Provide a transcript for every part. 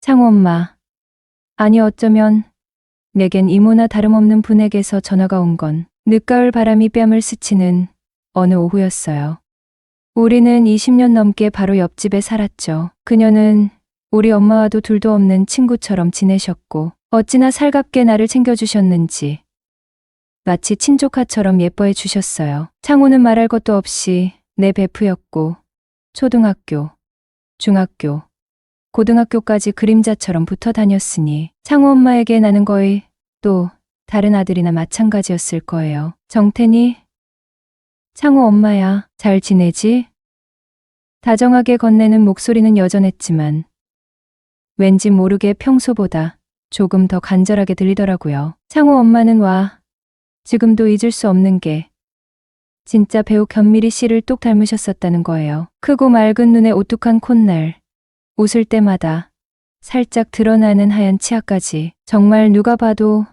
창호 엄마. 아니 어쩌면 내겐 이모나 다름없는 분에게서 전화가 온 건 늦가을 바람이 뺨을 스치는 어느 오후였어요. 우리는 20년 넘게 바로 옆집에 살았죠. 그녀는 우리 엄마와도 둘도 없는 친구처럼 지내셨고 어찌나 살갑게 나를 챙겨주셨는지 마치 친조카처럼 예뻐해 주셨어요. 창호는 말할 것도 없이 내 베프였고 초등학교, 중학교, 고등학교까지 그림자처럼 붙어 다녔으니 창호 엄마에게 나는 거의 또 다른 아들이나 마찬가지였을 거예요. 정태니? 창호 엄마야, 잘 지내지? 다정하게 건네는 목소리는 여전했지만 왠지 모르게 평소보다 조금 더 간절하게 들리더라고요. 창호 엄마는 와, 지금도 잊을 수 없는 게 진짜 배우 견미리 씨를 똑 닮으셨었다는 거예요. 크고 맑은 눈에 오뚝한 콧날, 웃을 때마다 살짝 드러나는 하얀 치아까지 정말 누가 봐도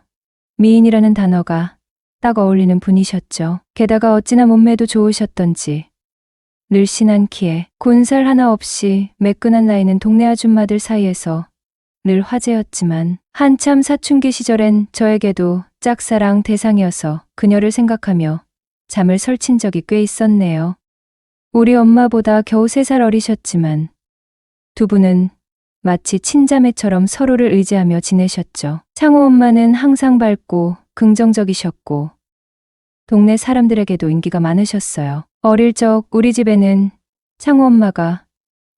미인이라는 단어가 딱 어울리는 분이셨죠. 게다가 어찌나 몸매도 좋으셨던지 늘씬한 키에 군살 하나 없이 매끈한 나이는 동네 아줌마들 사이에서 늘 화제였지만 한참 사춘기 시절엔 저에게도 짝사랑 대상이어서 그녀를 생각하며 잠을 설친 적이 꽤 있었네요. 우리 엄마보다 겨우 3살 어리셨지만 두 분은 마치 친자매처럼 서로를 의지하며 지내셨죠. 창호 엄마는 항상 밝고 긍정적이셨고 동네 사람들에게도 인기가 많으셨어요. 어릴 적 우리 집에는 창호 엄마가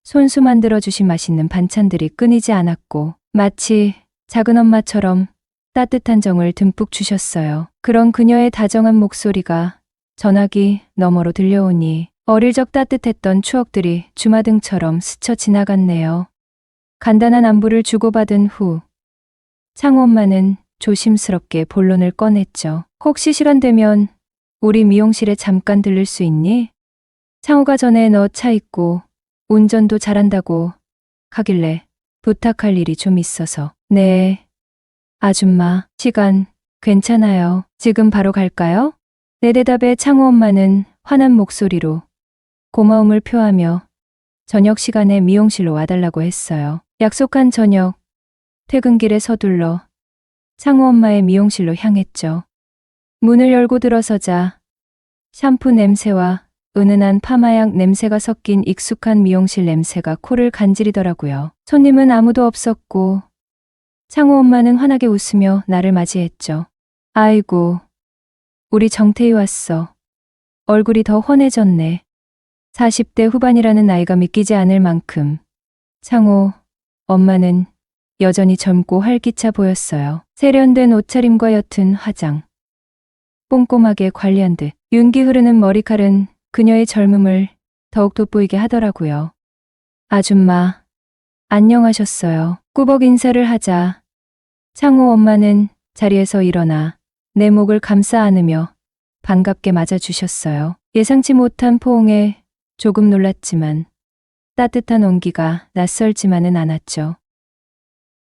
손수 만들어주신 맛있는 반찬들이 끊이지 않았고 마치 작은 엄마처럼 따뜻한 정을 듬뿍 주셨어요. 그런 그녀의 다정한 목소리가 전화기 너머로 들려오니 어릴 적 따뜻했던 추억들이 주마등처럼 스쳐 지나갔네요. 간단한 안부를 주고받은 후 창호 엄마는 조심스럽게 본론을 꺼냈죠. 혹시 시간 되면 우리 미용실에 잠깐 들를 수 있니? 창호가 전에 너 차 있고 운전도 잘한다고 하길래 부탁할 일이 좀 있어서. 네. 아줌마, 시간 괜찮아요. 지금 바로 갈까요? 내 대답에 창호 엄마는 환한 목소리로 고마움을 표하며 저녁 시간에 미용실로 와달라고 했어요. 약속한 저녁, 퇴근길에 서둘러 창호 엄마의 미용실로 향했죠. 문을 열고 들어서자 샴푸 냄새와 은은한 파마약 냄새가 섞인 익숙한 미용실 냄새가 코를 간지리더라고요. 손님은 아무도 없었고 창호 엄마는 환하게 웃으며 나를 맞이했죠. 아이고, 우리 정태희 왔어. 얼굴이 더 환해졌네. 40대 후반이라는 나이가 믿기지 않을 만큼 창호 엄마는 여전히 젊고 활기차 보였어요. 세련된 옷차림과 옅은 화장, 꼼꼼하게 관리한 듯 윤기 흐르는 머리칼은 그녀의 젊음을 더욱 돋보이게 하더라고요. 아줌마, 안녕하셨어요. 꾸벅 인사를 하자 창호 엄마는 자리에서 일어나 내 목을 감싸 안으며 반갑게 맞아주셨어요. 예상치 못한 포옹에 조금 놀랐지만 따뜻한 온기가 낯설지만은 않았죠.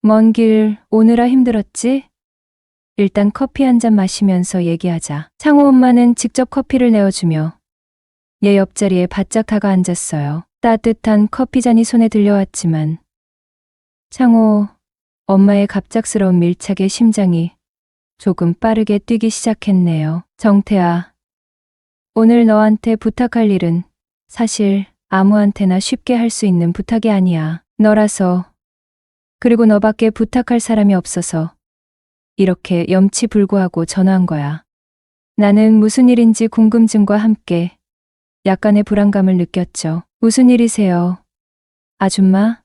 먼 길 오느라 힘들었지? 일단 커피 한 잔 마시면서 얘기하자. 창호 엄마는 직접 커피를 내어주며 얘 옆자리에 바짝 다가 앉았어요. 따뜻한 커피잔이 손에 들려왔지만 창호 엄마의 갑작스러운 밀착에 심장이 조금 빠르게 뛰기 시작했네요. 정태아, 오늘 너한테 부탁할 일은 사실 아무한테나 쉽게 할 수 있는 부탁이 아니야. 너라서, 그리고 너밖에 부탁할 사람이 없어서 이렇게 염치불구하고 전화한 거야. 나는 무슨 일인지 궁금증과 함께 약간의 불안감을 느꼈죠. 무슨 일이세요? 아줌마?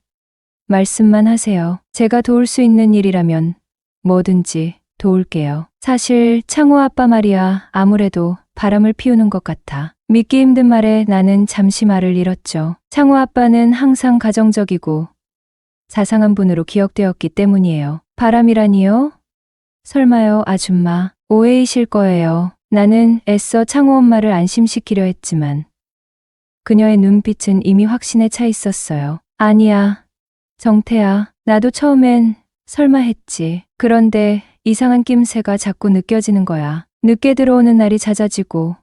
말씀만 하세요. 제가 도울 수 있는 일이라면 뭐든지 도울게요. 사실 창호 아빠 말이야 아무래도 바람을 피우는 것 같아. 믿기 힘든 말에 나는 잠시 말을 잃었죠. 창호 아빠는 항상 가정적이고 자상한 분으로 기억되었기 때문이에요. 바람이라니요? 설마요, 아줌마. 오해이실 거예요. 나는 애써 창호 엄마를 안심시키려 했지만 그녀의 눈빛은 이미 확신에 차 있었어요. 아니야, 정태야. 나도 처음엔 설마 했지. 그런데 이상한 낌새가 자꾸 느껴지는 거야. 늦게 들어오는 날이 잦아지고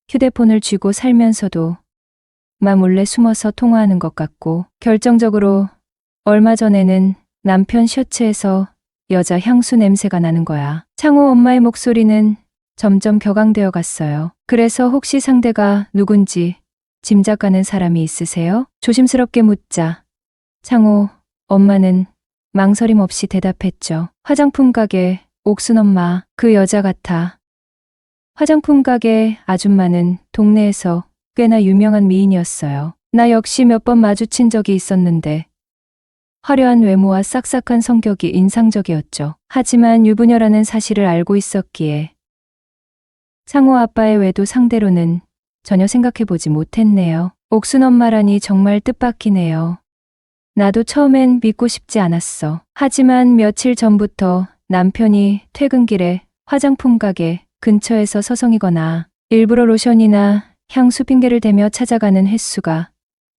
휴대폰을 쥐고 살면서도 맘 몰래 숨어서 통화하는 것 같고 결정적으로 얼마 전에는 남편 셔츠에서 여자 향수 냄새가 나는 거야. 창호 엄마의 목소리는 점점 격앙되어 갔어요. 그래서 혹시 상대가 누군지 짐작가는 사람이 있으세요? 조심스럽게 묻자 창호 엄마는 망설임 없이 대답했죠. 화장품 가게 옥순 엄마, 그 여자 같아. 화장품 가게 아줌마는 동네에서 꽤나 유명한 미인이었어요. 나 역시 몇 번 마주친 적이 있었는데 화려한 외모와 싹싹한 성격이 인상적이었죠. 하지만 유부녀라는 사실을 알고 있었기에 창호 아빠의 외도 상대로는 전혀 생각해보지 못했네요. 옥순 엄마라니 정말 뜻밖이네요. 나도 처음엔 믿고 싶지 않았어. 하지만 며칠 전부터 남편이 퇴근길에 화장품 가게 근처에서 서성이거나 일부러 로션이나 향수 핑계를 대며 찾아가는 횟수가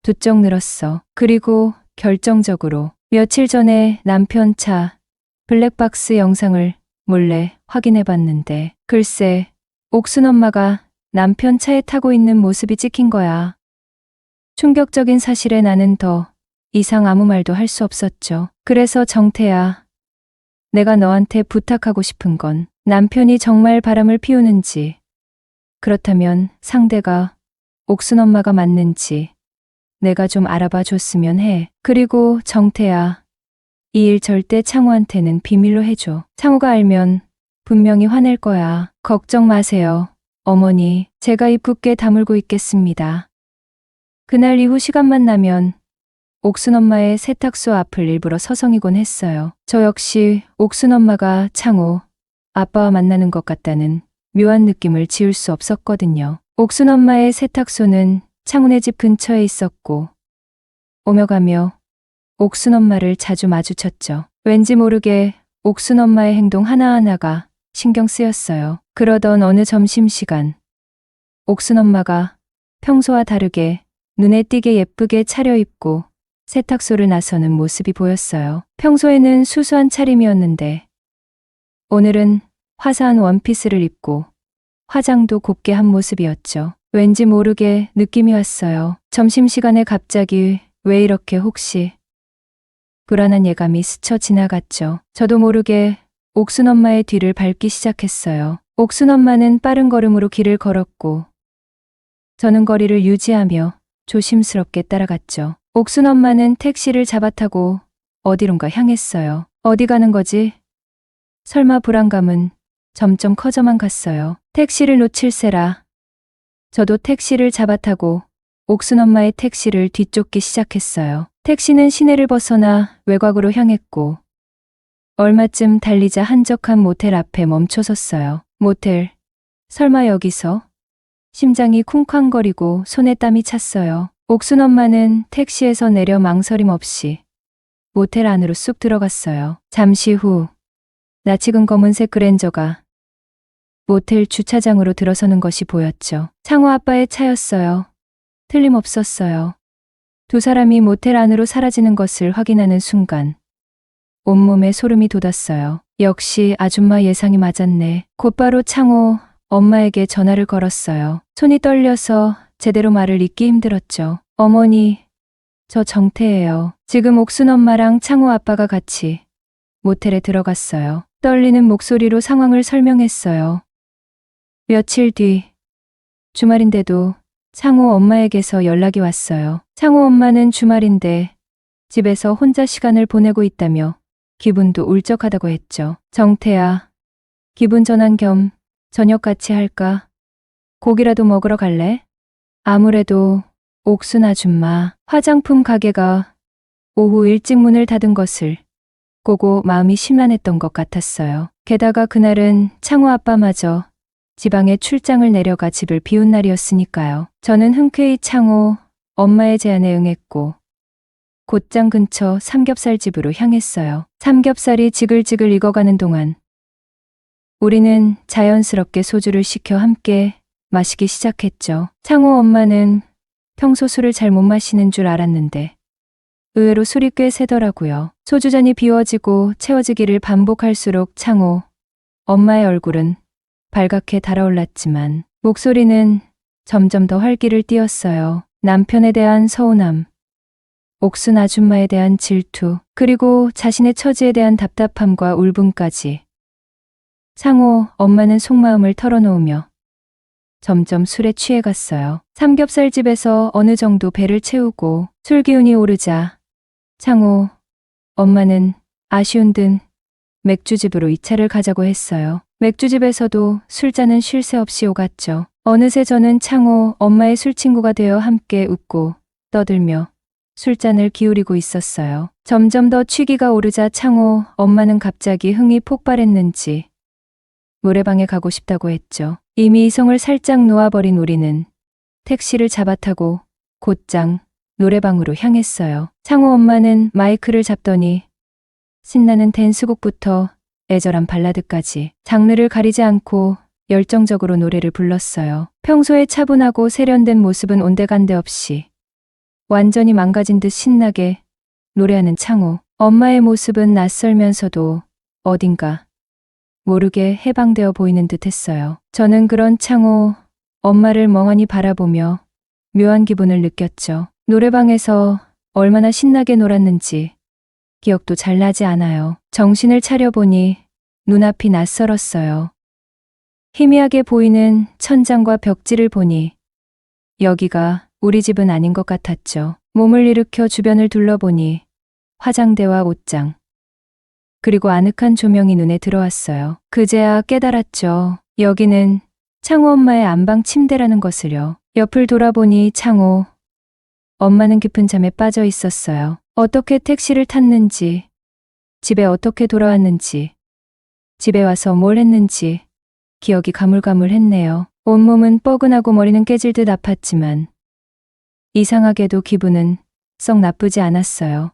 부쩍 늘었어. 그리고 결정적으로 며칠 전에 남편 차 블랙박스 영상을 몰래 확인해 봤는데 글쎄 옥순 엄마가 남편 차에 타고 있는 모습이 찍힌 거야. 충격적인 사실에 나는 더 이상 아무 말도 할 수 없었죠. 그래서 정태야, 내가 너한테 부탁하고 싶은 건 남편이 정말 바람을 피우는지, 그렇다면 상대가 옥순 엄마가 맞는지 내가 좀 알아봐 줬으면 해. 그리고 정태야, 이 일 절대 창호한테는 비밀로 해줘. 창호가 알면 분명히 화낼 거야. 걱정 마세요. 어머니, 제가 입 굳게 다물고 있겠습니다. 그날 이후 시간만 나면 옥순 엄마의 세탁소 앞을 일부러 서성이곤 했어요. 저 역시 옥순 엄마가 창호 아빠와 만나는 것 같다는 묘한 느낌을 지울 수 없었거든요. 옥순 엄마의 세탁소는 창훈의 집 근처에 있었고 오며 가며 옥순 엄마를 자주 마주쳤죠. 왠지 모르게 옥순 엄마의 행동 하나하나가 신경 쓰였어요. 그러던 어느 점심시간 옥순 엄마가 평소와 다르게 눈에 띄게 예쁘게 차려입고 세탁소를 나서는 모습이 보였어요. 평소에는 수수한 차림이었는데 오늘은 화사한 원피스를 입고 화장도 곱게 한 모습이었죠. 왠지 모르게 느낌이 왔어요. 점심시간에 갑자기 왜 이렇게 혹시 불안한 예감이 스쳐 지나갔죠. 저도 모르게 옥순 엄마의 뒤를 밟기 시작했어요. 옥순 엄마는 빠른 걸음으로 길을 걸었고 저는 거리를 유지하며 조심스럽게 따라갔죠. 옥순 엄마는 택시를 잡아타고 어디론가 향했어요. 어디 가는 거지? 설마 불안감은 점점 커져만 갔어요. 택시를 놓칠세라. 저도 택시를 잡아타고 옥순 엄마의 택시를 뒤쫓기 시작했어요. 택시는 시내를 벗어나 외곽으로 향했고 얼마쯤 달리자 한적한 모텔 앞에 멈춰섰어요. 모텔, 설마 여기서? 심장이 쿵쾅거리고 손에 땀이 찼어요. 옥순 엄마는 택시에서 내려 망설임 없이 모텔 안으로 쑥 들어갔어요. 잠시 후 낯익은 검은색 그랜저가 모텔 주차장으로 들어서는 것이 보였죠. 창호 아빠의 차였어요. 틀림없었어요. 두 사람이 모텔 안으로 사라지는 것을 확인하는 순간 온몸에 소름이 돋았어요. 역시 아줌마 예상이 맞았네. 곧바로 창호 엄마에게 전화를 걸었어요. 손이 떨려서 제대로 말을 잇기 힘들었죠. 어머니, 저 정태예요. 지금 옥순 엄마랑 창호 아빠가 같이 모텔에 들어갔어요. 떨리는 목소리로 상황을 설명했어요. 며칠 뒤 주말인데도 창호 엄마에게서 연락이 왔어요. 창호 엄마는 주말인데 집에서 혼자 시간을 보내고 있다며 기분도 울적하다고 했죠. 정태야, 기분 전환 겸 저녁 같이 할까? 고기라도 먹으러 갈래? 아무래도 옥순 아줌마 화장품 가게가 오후 일찍 문을 닫은 것을 보고 마음이 심란했던 것 같았어요. 게다가 그날은 창호 아빠마저 지방에 출장을 내려가 집을 비운 날이었으니까요. 저는 흔쾌히 창호 엄마의 제안에 응했고 곧장 근처 삼겹살 집으로 향했어요. 삼겹살이 지글지글 익어가는 동안 우리는 자연스럽게 소주를 시켜 함께 마시기 시작했죠. 창호 엄마는 평소 술을 잘 못 마시는 줄 알았는데 의외로 술이 꽤 세더라고요. 소주잔이 비워지고 채워지기를 반복할수록 창호 엄마의 얼굴은 발갛게 달아올랐지만 목소리는 점점 더 활기를 띠었어요. 남편에 대한 서운함, 옥순 아줌마에 대한 질투, 그리고 자신의 처지에 대한 답답함과 울분까지. 창호 엄마는 속마음을 털어놓으며 점점 술에 취해갔어요. 삼겹살집에서 어느 정도 배를 채우고 술 기운이 오르자 창호 엄마는 아쉬운 듯 맥주집으로 2차를 가자고 했어요. 맥주집에서도 술잔은 쉴 새 없이 오갔죠. 어느새 저는 창호 엄마의 술친구가 되어 함께 웃고 떠들며 술잔을 기울이고 있었어요. 점점 더 취기가 오르자 창호 엄마는 갑자기 흥이 폭발했는지 노래방에 가고 싶다고 했죠. 이미 이성을 살짝 놓아버린 우리는 택시를 잡아타고 곧장 노래방으로 향했어요. 창호 엄마는 마이크를 잡더니 신나는 댄스곡부터 애절한 발라드까지 장르를 가리지 않고 열정적으로 노래를 불렀어요. 평소에 차분하고 세련된 모습은 온데간데 없이 완전히 망가진 듯 신나게 노래하는 창호 엄마의 모습은 낯설면서도 어딘가 모르게 해방되어 보이는 듯 했어요. 저는 그런 창호 엄마를 멍하니 바라보며 묘한 기분을 느꼈죠. 노래방에서 얼마나 신나게 놀았는지 기억도 잘 나지 않아요. 정신을 차려보니 눈앞이 낯설었어요. 희미하게 보이는 천장과 벽지를 보니 여기가 우리 집은 아닌 것 같았죠. 몸을 일으켜 주변을 둘러보니 화장대와 옷장, 그리고 아늑한 조명이 눈에 들어왔어요. 그제야 깨달았죠. 여기는 창호 엄마의 안방 침대라는 것을요. 옆을 돌아보니 창호 엄마는 깊은 잠에 빠져 있었어요. 어떻게 택시를 탔는지, 집에 어떻게 돌아왔는지, 집에 와서 뭘 했는지 기억이 가물가물했네요. 온몸은 뻐근하고 머리는 깨질 듯 아팠지만 이상하게도 기분은 썩 나쁘지 않았어요.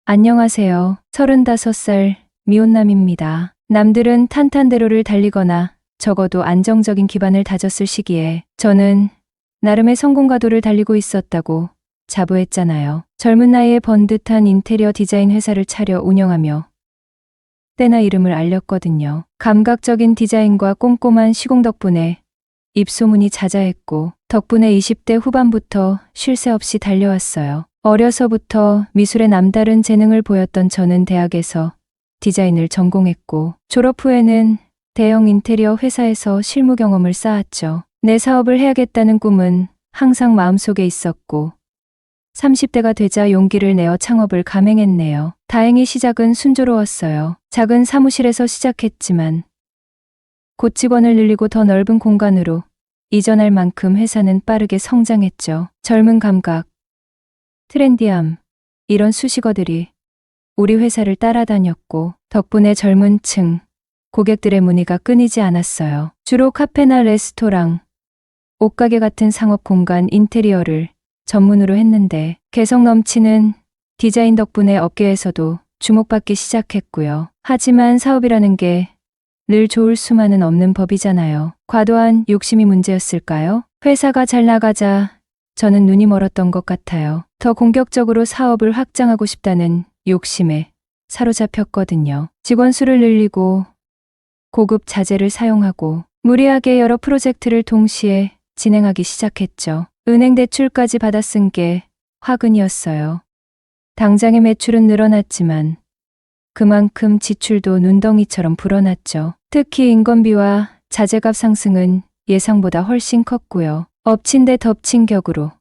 안녕하세요. 35살 미혼남입니다. 남들은 탄탄대로를 달리거나 적어도 안정적인 기반을 다졌을 시기에 저는 나름의 성공가도를 달리고 있었다고 자부했잖아요. 젊은 나이에 번듯한 인테리어 디자인 회사를 차려 운영하며 때나 이름을 알렸거든요. 감각적인 디자인과 꼼꼼한 시공 덕분에 입소문이 자자했고 덕분에 20대 후반부터 쉴 새 없이 달려왔어요. 어려서부터 미술에 남다른 재능을 보였던 저는 대학에서 디자인을 전공했고 졸업 후에는 대형 인테리어 회사에서 실무 경험을 쌓았죠. 내 사업을 해야겠다는 꿈은 항상 마음속에 있었고 30대가 되자 용기를 내어 창업을 감행했네요. 다행히 시작은 순조로웠어요. 작은 사무실에서 시작했지만 곧 직원을 늘리고 더 넓은 공간으로 이전할 만큼 회사는 빠르게 성장했죠. 젊은 감각, 트렌디함, 이런 수식어들이 우리 회사를 따라다녔고 덕분에 젊은 층, 고객들의 문의가 끊이지 않았어요. 주로 카페나 레스토랑, 옷가게 같은 상업 공간 인테리어를 전문으로 했는데 개성 넘치는 디자인 덕분에 업계에서도 주목받기 시작했고요. 하지만 사업이라는 게 늘 좋을 수만은 없는 법이잖아요. 과도한 욕심이 문제였을까요? 회사가 잘 나가자 저는 눈이 멀었던 것 같아요. 더 공격적으로 사업을 확장하고 싶다는 욕심에 사로잡혔거든요. 직원 수를 늘리고 고급 자재를 사용하고 무리하게 여러 프로젝트를 동시에 진행하기 시작했죠. 은행 대출까지 받아 쓴 게 화근이었어요. 당장의 매출은 늘어났지만 그만큼 지출도 눈덩이처럼 불어났죠. 특히 인건비와 자재값 상승은 예상보다 훨씬 컸고요. 엎친 데 덮친 격으로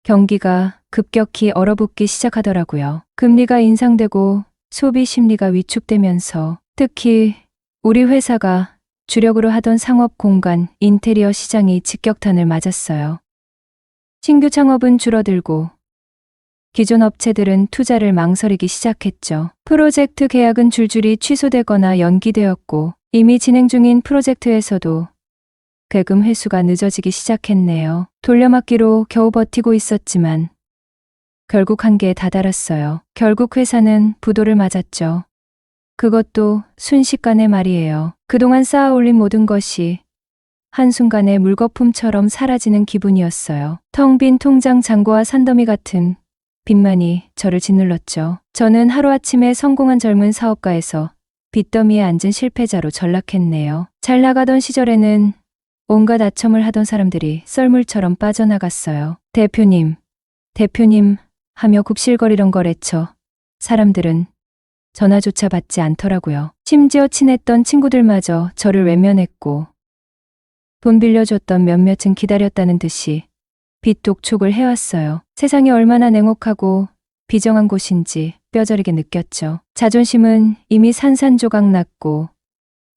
경기가 급격히 얼어붙기 시작하더라고요. 금리가 인상되고 소비 심리가 위축되면서 특히 우리 회사가 주력으로 하던 상업 공간 인테리어 시장이 직격탄을 맞았어요. 신규 창업은 줄어들고 기존 업체들은 투자를 망설이기 시작했죠. 프로젝트 계약은 줄줄이 취소되거나 연기되었고 이미 진행 중인 프로젝트에서도 괴금 회수가 늦어지기 시작했네요. 돌려막기로 겨우 버티고 있었지만 결국 한계에 다다랐어요. 결국 회사는 부도를 맞았죠. 그것도 순식간에 말이에요. 그동안 쌓아올린 모든 것이 한순간에 물거품처럼 사라지는 기분이었어요. 텅 빈 통장 잔고와 산더미 같은 빚만이 저를 짓눌렀죠. 저는 하루아침에 성공한 젊은 사업가에서 빚더미에 앉은 실패자로 전락했네요. 잘 나가던 시절에는 온갖 아첨을 하던 사람들이 썰물처럼 빠져나갔어요. 대표님, 대표님 하며 굽실거리던 거래처 사람들은 전화조차 받지 않더라고요. 심지어 친했던 친구들마저 저를 외면했고 돈 빌려줬던 몇몇은 기다렸다는 듯이 빚 독촉을 해왔어요. 세상이 얼마나 냉혹하고 비정한 곳인지 뼈저리게 느꼈죠. 자존심은 이미 산산조각 났고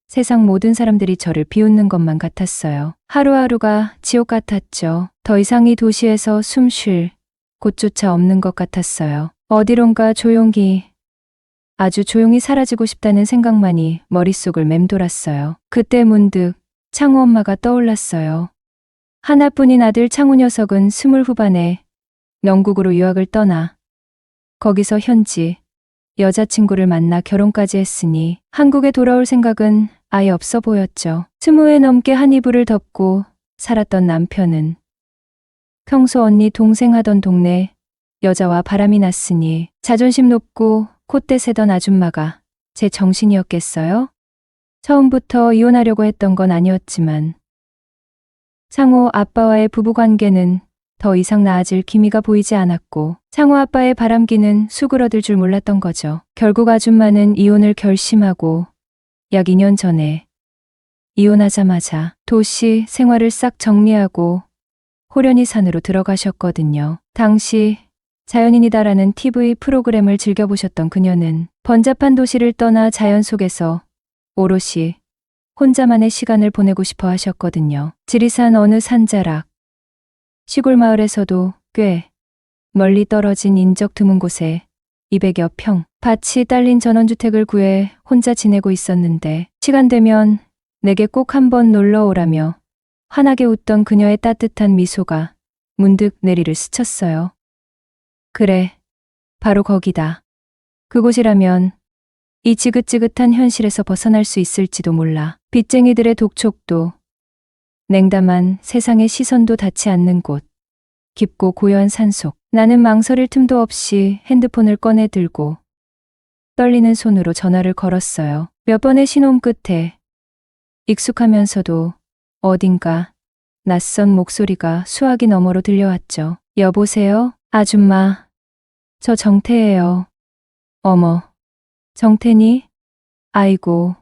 세상 모든 사람들이 저를 비웃는 것만 같았어요. 하루하루가 지옥 같았죠. 더 이상 이 도시에서 숨 쉴 곳조차 없는 것 같았어요. 어디론가 조용히, 아주 조용히 사라지고 싶다는 생각만이 머릿속을 맴돌았어요. 그때 문득 창우 엄마가 떠올랐어요. 하나뿐인 아들 창우 녀석은 20 후반에 영국으로 유학을 떠나 거기서 현지 여자친구를 만나 결혼까지 했으니 한국에 돌아올 생각은 아예 없어 보였죠. 20회 넘게 한 이불을 덮고 살았던 남편은 평소 언니 동생 하던 동네 여자와 바람이 났으니 자존심 높고 콧대 세던 아줌마가 제 정신이었겠어요? 처음부터 이혼하려고 했던 건 아니었지만 창호 아빠와의 부부관계는 더 이상 나아질 기미가 보이지 않았고 창호 아빠의 바람기는 수그러들 줄 몰랐던 거죠. 결국 아줌마는 이혼을 결심하고 약 2년 전에 이혼하자마자 도시 생활을 싹 정리하고 호련히 산으로 들어가셨거든요. 당시 자연인이다라는 TV 프로그램을 즐겨보셨던 그녀는 번잡한 도시를 떠나 자연 속에서 오롯이 혼자만의 시간을 보내고 싶어 하셨거든요. 지리산 어느 산자락, 시골 마을에서도 꽤 멀리 떨어진 인적 드문 곳에 200여 평 밭이 딸린 전원주택을 구해 혼자 지내고 있었는데 시간 되면 내게 꼭 한번 놀러 오라며 환하게 웃던 그녀의 따뜻한 미소가 문득 내리를 스쳤어요. 그래, 바로 거기다. 그곳이라면 이 지긋지긋한 현실에서 벗어날 수 있을지도 몰라. 빚쟁이들의 독촉도 냉담한 세상의 시선도 닿지 않는 곳. 깊고 고요한 산속. 나는 망설일 틈도 없이 핸드폰을 꺼내 들고 떨리는 손으로 전화를 걸었어요. 몇 번의 신호음 끝에 익숙하면서도 어딘가 낯선 목소리가 수화기 너머로 들려왔죠. 여보세요? 아줌마, 저 정태예요. 어머, 정태니? 아이고,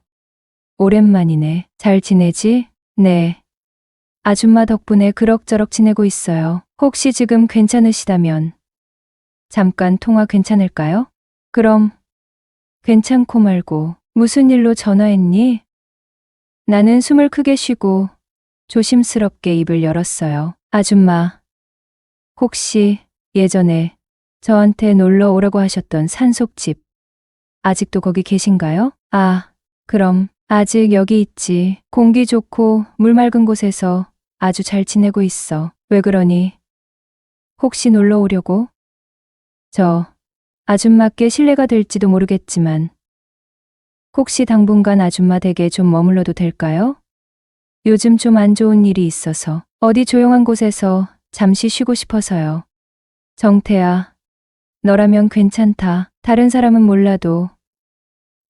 오랜만이네. 잘 지내지? 네. 아줌마 덕분에 그럭저럭 지내고 있어요. 혹시 지금 괜찮으시다면 잠깐 통화 괜찮을까요? 그럼 괜찮고 말고 무슨 일로 전화했니? 나는 숨을 크게 쉬고 조심스럽게 입을 열었어요. 아줌마, 혹시 예전에 저한테 놀러 오라고 하셨던 산속집 아직도 거기 계신가요? 아, 그럼 아직 여기 있지. 공기 좋고 물 맑은 곳에서 아주 잘 지내고 있어. 왜 그러니? 혹시 놀러 오려고? 저 아줌마께 실례가 될지도 모르겠지만 혹시 당분간 아줌마 댁에 좀 머물러도 될까요? 요즘 좀 안 좋은 일이 있어서 어디 조용한 곳에서 잠시 쉬고 싶어서요. 정태야, 너라면 괜찮다. 다른 사람은 몰라도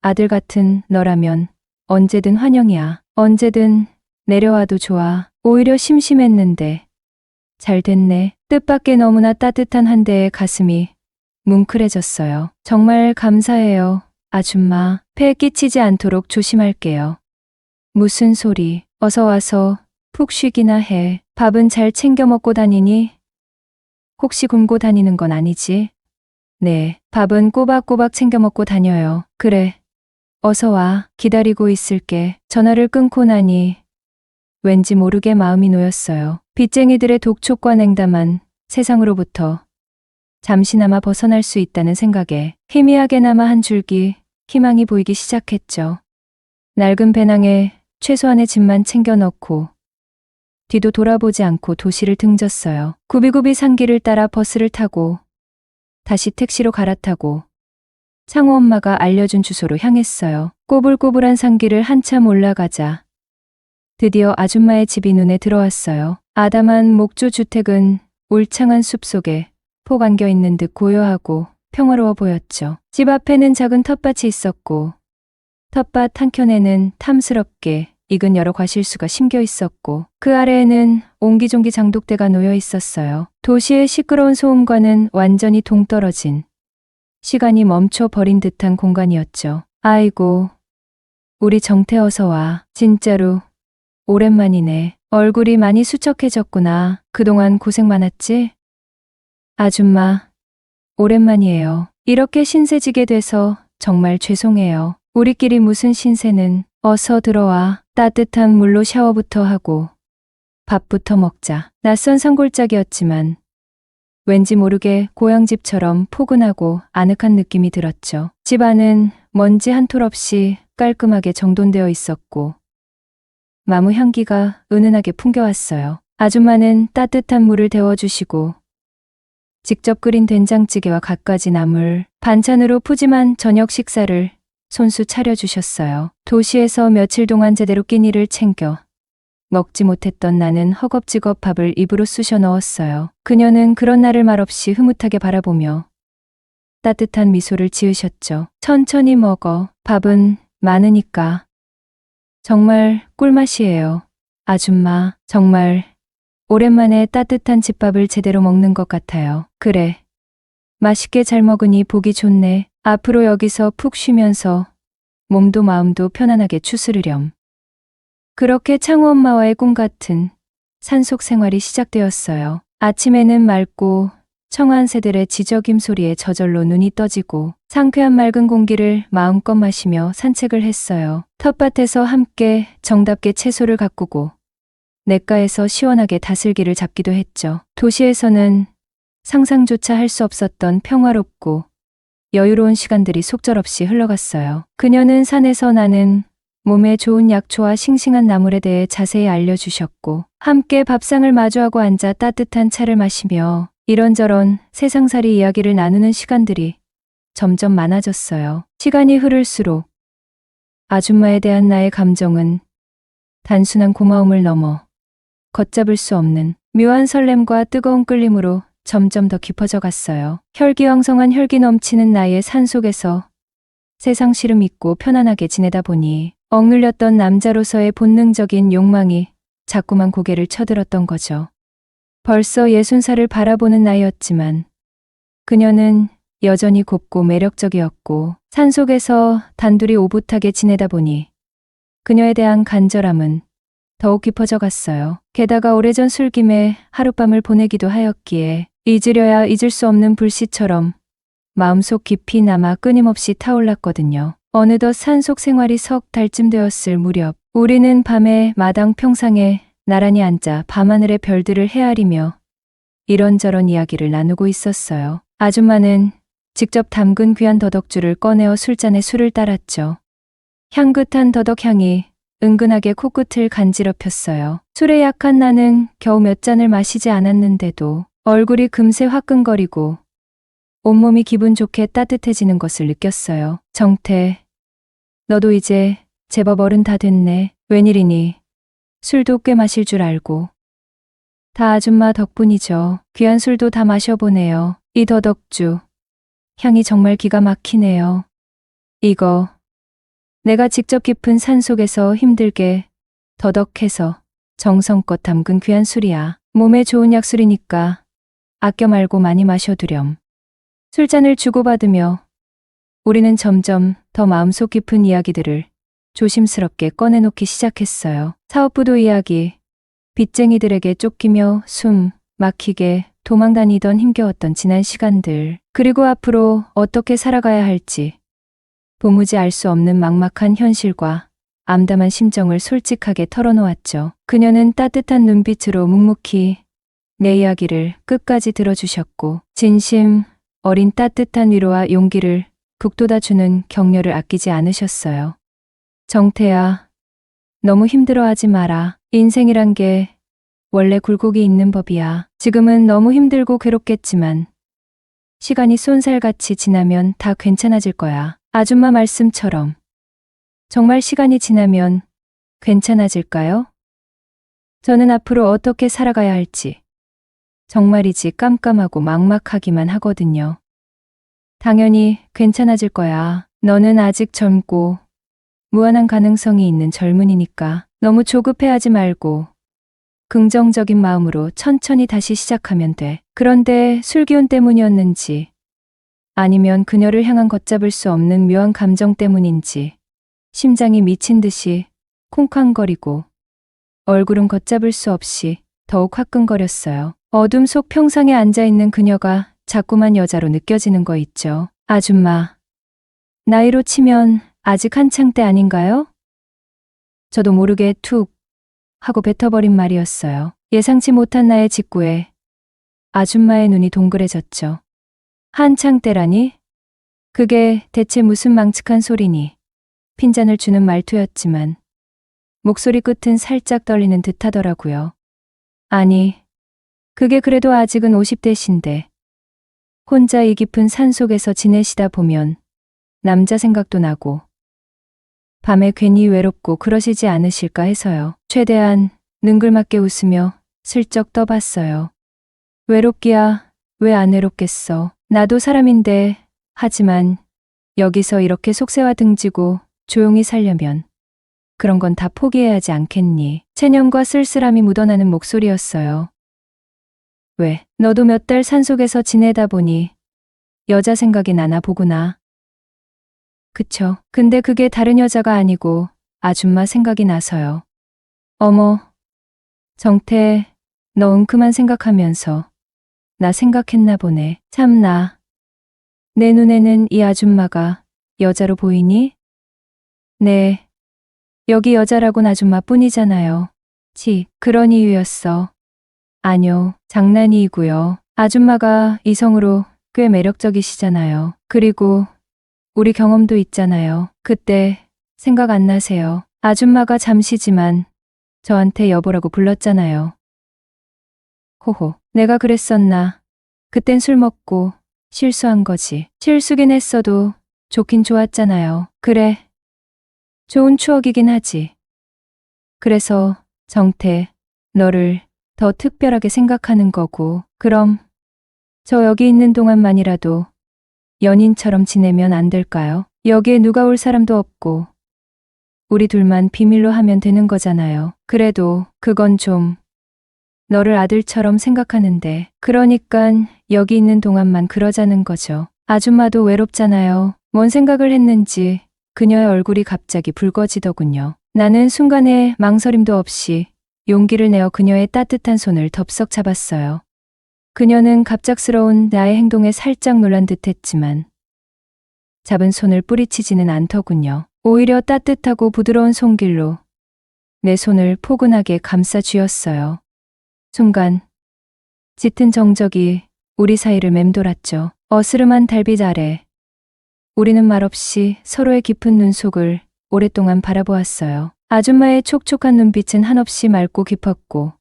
아들 같은 너라면 언제든 환영이야. 언제든 내려와도 좋아. 오히려 심심했는데 잘 됐네. 뜻밖의 너무나 따뜻한 한 대의 가슴이 뭉클해졌어요. 정말 감사해요. 아줌마, 폐에 끼치지 않도록 조심할게요. 무슨 소리. 어서 와서 푹 쉬기나 해. 밥은 잘 챙겨 먹고 다니니? 혹시 굶고 다니는 건 아니지? 네, 밥은 꼬박꼬박 챙겨 먹고 다녀요. 그래. 어서 와. 기다리고 있을게. 전화를 끊고 나니 왠지 모르게 마음이 놓였어요. 빚쟁이들의 독촉과 냉담한 세상으로부터 잠시나마 벗어날 수 있다는 생각에 희미하게나마 한 줄기 희망이 보이기 시작했죠. 낡은 배낭에 최소한의 짐만 챙겨 넣고 뒤도 돌아보지 않고 도시를 등졌어요. 구비구비 산길을 따라 버스를 타고 다시 택시로 갈아타고 창호 엄마가 알려준 주소로 향했어요. 꼬불꼬불한 산길을 한참 올라가자 드디어 아줌마의 집이 눈에 들어왔어요. 아담한 목조 주택은 울창한 숲속에 폭 안겨 있는 듯 고요하고 평화로워 보였죠. 집 앞에는 작은 텃밭이 있었고 텃밭 한켠에는 탐스럽게 익은 여러 과실수가 심겨 있었고 그 아래에는 옹기종기 장독대가 놓여 있었어요. 도시의 시끄러운 소음과는 완전히 동떨어진 시간이 멈춰 버린 듯한 공간이었죠. 아이고, 우리 정태 어서 와. 진짜로 오랜만이네. 얼굴이 많이 수척해졌구나. 그동안 고생 많았지? 아줌마, 오랜만이에요. 이렇게 신세지게 돼서 정말 죄송해요. 우리끼리 무슨 신세는. 어서 들어와. 따뜻한 물로 샤워부터 하고 밥부터 먹자. 낯선 산골짜기였지만 왠지 모르게 고향집처럼 포근하고 아늑한 느낌이 들었죠. 집 안은 먼지 한 톨 없이 깔끔하게 정돈되어 있었고 마무 향기가 은은하게 풍겨왔어요. 아줌마는 따뜻한 물을 데워주시고 직접 끓인 된장찌개와 갖가지 나물, 반찬으로 푸짐한 저녁 식사를 손수 차려주셨어요. 도시에서 며칠 동안 제대로 끼니를 챙겨 먹지 못했던 나는 허겁지겁 밥을 입으로 쑤셔 넣었어요. 그녀는 그런 나를 말없이 흐뭇하게 바라보며 따뜻한 미소를 지으셨죠. 천천히 먹어. 밥은 많으니까. 정말 꿀맛이에요. 아줌마, 정말 오랜만에 따뜻한 집밥을 제대로 먹는 것 같아요. 그래. 맛있게 잘 먹으니 보기 좋네. 앞으로 여기서 푹 쉬면서 몸도 마음도 편안하게 추스르렴. 그렇게 창우 엄마와의 꿈 같은 산속 생활이 시작되었어요. 아침에는 맑고 청아한 새들의 지저귐 소리에 저절로 눈이 떠지고 상쾌한 맑은 공기를 마음껏 마시며 산책을 했어요. 텃밭에서 함께 정답게 채소를 가꾸고 냇가에서 시원하게 다슬기를 잡기도 했죠. 도시에서는 상상조차 할 수 없었던 평화롭고 여유로운 시간들이 속절없이 흘러갔어요. 그녀는 산에서 나는 몸에 좋은 약초와 싱싱한 나물에 대해 자세히 알려주셨고 함께 밥상을 마주하고 앉아 따뜻한 차를 마시며 이런저런 세상살이 이야기를 나누는 시간들이 점점 많아졌어요. 시간이 흐를수록 아줌마에 대한 나의 감정은 단순한 고마움을 넘어 걷잡을 수 없는 묘한 설렘과 뜨거운 끌림으로 점점 더 깊어져 갔어요. 혈기왕성한 혈기 넘치는 나의 산속에서 세상 시름 있고 편안하게 지내다 보니 억눌렸던 남자로서의 본능적인 욕망이 자꾸만 고개를 쳐들었던 거죠. 벌써 60살을 바라보는 나이였지만 그녀는 여전히 곱고 매력적이었고 산속에서 단둘이 오붓하게 지내다 보니 그녀에 대한 간절함은 더욱 깊어져 갔어요. 게다가 오래전 술김에 하룻밤을 보내기도 하였기에 잊으려야 잊을 수 없는 불씨처럼 마음속 깊이 남아 끊임없이 타올랐거든요. 어느덧 산속 생활이 석 달쯤 되었을 무렵 우리는 밤에 마당 평상에 나란히 앉아 밤하늘의 별들을 헤아리며 이런저런 이야기를 나누고 있었어요. 아줌마는 직접 담근 귀한 더덕주를 꺼내어 술잔에 술을 따랐죠. 향긋한 더덕향이 은근하게 코끝을 간지럽혔어요. 술에 약한 나는 겨우 몇 잔을 마시지 않았는데도 얼굴이 금세 화끈거리고 온몸이 기분 좋게 따뜻해지는 것을 느꼈어요. 정태, 너도 이제 제법 어른 다 됐네. 웬일이니? 술도 꽤 마실 줄 알고. 다 아줌마 덕분이죠. 귀한 술도 다 마셔보네요. 이 더덕주, 향이 정말 기가 막히네요. 이거 내가 직접 깊은 산속에서 힘들게 더덕해서 정성껏 담근 귀한 술이야. 몸에 좋은 약술이니까 아껴 말고 많이 마셔두렴. 술잔을 주고받으며 우리는 점점 더 마음속 깊은 이야기들을 조심스럽게 꺼내놓기 시작했어요. 사업부도 이야기, 빚쟁이들에게 쫓기며 숨 막히게 도망다니던 힘겨웠던 지난 시간들, 그리고 앞으로 어떻게 살아가야 할지 도무지 알 수 없는 막막한 현실과 암담한 심정을 솔직하게 털어놓았죠. 그녀는 따뜻한 눈빛으로 묵묵히 내 이야기를 끝까지 들어주셨고 진심 어린 따뜻한 위로와 용기를 북돋아주는 격려를 아끼지 않으셨어요. 정태야, 너무 힘들어하지 마라. 인생이란 게 원래 굴곡이 있는 법이야. 지금은 너무 힘들고 괴롭겠지만 시간이 쏜살같이 지나면 다 괜찮아질 거야. 아줌마 말씀처럼 정말 시간이 지나면 괜찮아질까요? 저는 앞으로 어떻게 살아가야 할지 정말이지 깜깜하고 막막하기만 하거든요. 당연히 괜찮아질 거야. 너는 아직 젊고 무한한 가능성이 있는 젊은이니까. 너무 조급해하지 말고 긍정적인 마음으로 천천히 다시 시작하면 돼. 그런데 술기운 때문이었는지 아니면 그녀를 향한 걷잡을 수 없는 묘한 감정 때문인지 심장이 미친 듯이 쿵쾅거리고 얼굴은 걷잡을 수 없이 더욱 화끈거렸어요. 어둠 속 평상에 앉아있는 그녀가 자꾸만 여자로 느껴지는 거 있죠. 아줌마, 나이로 치면 아직 한창 때 아닌가요? 저도 모르게 툭 하고 뱉어버린 말이었어요. 예상치 못한 나의 직구에 아줌마의 눈이 동그래졌죠. 한창 때라니? 그게 대체 무슨 망측한 소리니? 핀잔을 주는 말투였지만 목소리 끝은 살짝 떨리는 듯 하더라고요. 아니, 그게 그래도 아직은 50대신데 혼자 이 깊은 산속에서 지내시다 보면 남자 생각도 나고 밤에 괜히 외롭고 그러시지 않으실까 해서요. 최대한 능글맞게 웃으며 슬쩍 떠봤어요. 외롭기야 왜 안 외롭겠어. 나도 사람인데 하지만 여기서 이렇게 속세와 등지고 조용히 살려면 그런 건 다 포기해야 하지 않겠니? 체념과 쓸쓸함이 묻어나는 목소리였어요. 왜? 너도 몇 달 산속에서 지내다 보니 여자 생각이 나나 보구나. 그쵸. 근데 그게 다른 여자가 아니고 아줌마 생각이 나서요. 어머, 정태, 너 은큼한 생각하면서 나 생각했나 보네. 참나. 내 눈에는 이 아줌마가 여자로 보이니? 네. 여기 여자라곤 아줌마뿐이잖아요. 그런 이유였어. 아뇨, 장난이고요. 아줌마가 이성으로 꽤 매력적이시잖아요. 그리고 우리 경험도 있잖아요. 그때 생각 안 나세요? 아줌마가 잠시지만 저한테 여보라고 불렀잖아요. 호호, 내가 그랬었나? 그땐 술 먹고 실수한 거지. 실수긴 했어도 좋긴 좋았잖아요. 그래. 좋은 추억이긴 하지. 그래서 정태, 너를 더 특별하게 생각하는 거고, 그럼 저 여기 있는 동안만이라도 연인처럼 지내면 안 될까요? 여기에 누가 올 사람도 없고 우리 둘만 비밀로 하면 되는 거잖아요. 그래도 그건 좀 너를 아들처럼 생각하는데 그러니깐 여기 있는 동안만 그러자는 거죠. 아줌마도 외롭잖아요. 뭔 생각을 했는지 그녀의 얼굴이 갑자기 붉어지더군요. 나는 순간에 망설임도 없이 용기를 내어 그녀의 따뜻한 손을 덥석 잡았어요. 그녀는 갑작스러운 나의 행동에 살짝 놀란 듯했지만 잡은 손을 뿌리치지는 않더군요. 오히려 따뜻하고 부드러운 손길로 내 손을 포근하게 감싸 쥐었어요. 순간 짙은 정적이 우리 사이를 맴돌았죠. 어스름한 달빛 아래 우리는 말없이 서로의 깊은 눈속을 오랫동안 바라보았어요. 아줌마의 촉촉한 눈빛은 한없이 맑고 깊었고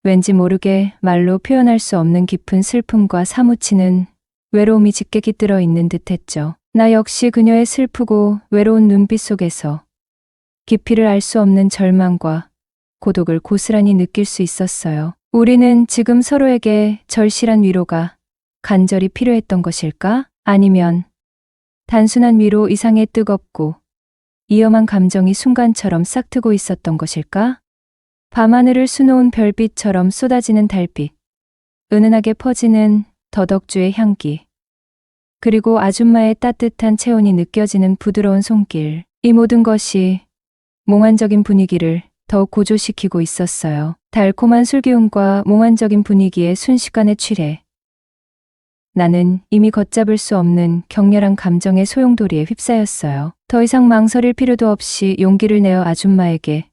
왠지 모르게 말로 표현할 수 없는 깊은 슬픔과 사무치는 외로움이 짙게 깃들어 있는 듯했죠. 나 역시 그녀의 슬프고 외로운 눈빛 속에서 깊이를 알 수 없는 절망과 고독을 고스란히 느낄 수 있었어요. 우리는 지금 서로에게 절실한 위로가 간절히 필요했던 것일까? 아니면 단순한 위로 이상의 뜨겁고 위험한 감정이 순간처럼 싹트고 있었던 것일까? 밤하늘을 수놓은 별빛처럼 쏟아지는 달빛, 은은하게 퍼지는 더덕주의 향기, 그리고 아줌마의 따뜻한 체온이 느껴지는 부드러운 손길, 이 모든 것이 몽환적인 분위기를 더욱 고조시키고 있었어요. 달콤한 술기운과 몽환적인 분위기에 순식간에 취해 나는 이미 걷잡을 수 없는 격렬한 감정의 소용돌이에 휩싸였어요. 더 이상 망설일 필요도 없이 용기를 내어 아줌마에게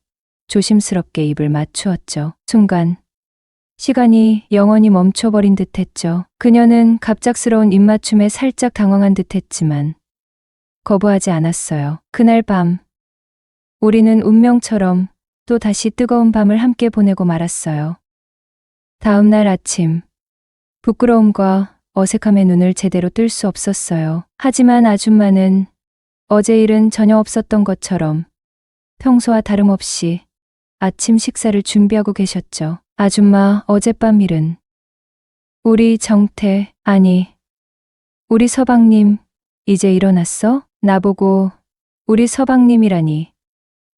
조심스럽게 입을 맞추었죠. 순간 시간이 영원히 멈춰버린 듯했죠. 그녀는 갑작스러운 입맞춤에 살짝 당황한 듯했지만 거부하지 않았어요. 그날 밤 우리는 운명처럼 또 다시 뜨거운 밤을 함께 보내고 말았어요. 다음 날 아침 부끄러움과 어색함에 눈을 제대로 뜰 수 없었어요. 하지만 아줌마는 어제 일은 전혀 없었던 것처럼 평소와 다름없이 아침 식사를 준비하고 계셨죠. 아줌마, 어젯밤 일은 우리 정태, 아니 우리 서방님 이제 일어났어? 나보고 우리 서방님이라니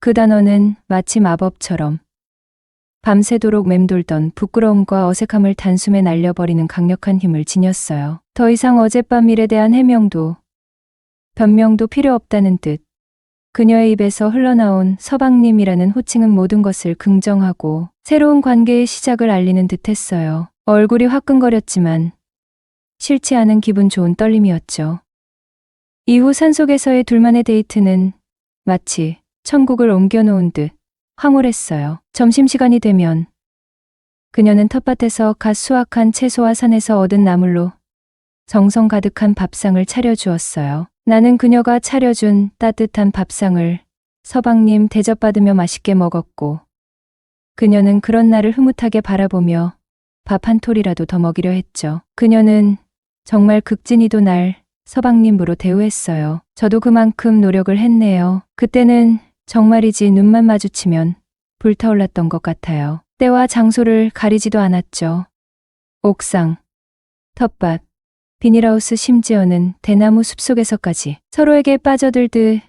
그 단어는 마치 마법처럼 밤새도록 맴돌던 부끄러움과 어색함을 단숨에 날려버리는 강력한 힘을 지녔어요. 더 이상 어젯밤 일에 대한 해명도 변명도 필요 없다는 뜻. 그녀의 입에서 흘러나온 서방님이라는 호칭은 모든 것을 긍정하고 새로운 관계의 시작을 알리는 듯했어요. 얼굴이 화끈거렸지만 싫지 않은 기분 좋은 떨림이었죠. 이후 산속에서의 둘만의 데이트는 마치 천국을 옮겨놓은 듯 황홀했어요. 점심시간이 되면 그녀는 텃밭에서 갓 수확한 채소와 산에서 얻은 나물로 정성 가득한 밥상을 차려주었어요. 나는 그녀가 차려준 따뜻한 밥상을 서방님 대접받으며 맛있게 먹었고, 그녀는 그런 나를 흐뭇하게 바라보며 밥 한 톨이라도 더 먹이려 했죠. 그녀는 정말 극진히도 날 서방님으로 대우했어요. 저도 그만큼 노력을 했네요. 그때는 정말이지 눈만 마주치면 불타올랐던 것 같아요. 때와 장소를 가리지도 않았죠. 옥상, 텃밭, 비닐하우스, 심지어는 대나무 숲속에서까지 서로에게 빠져들듯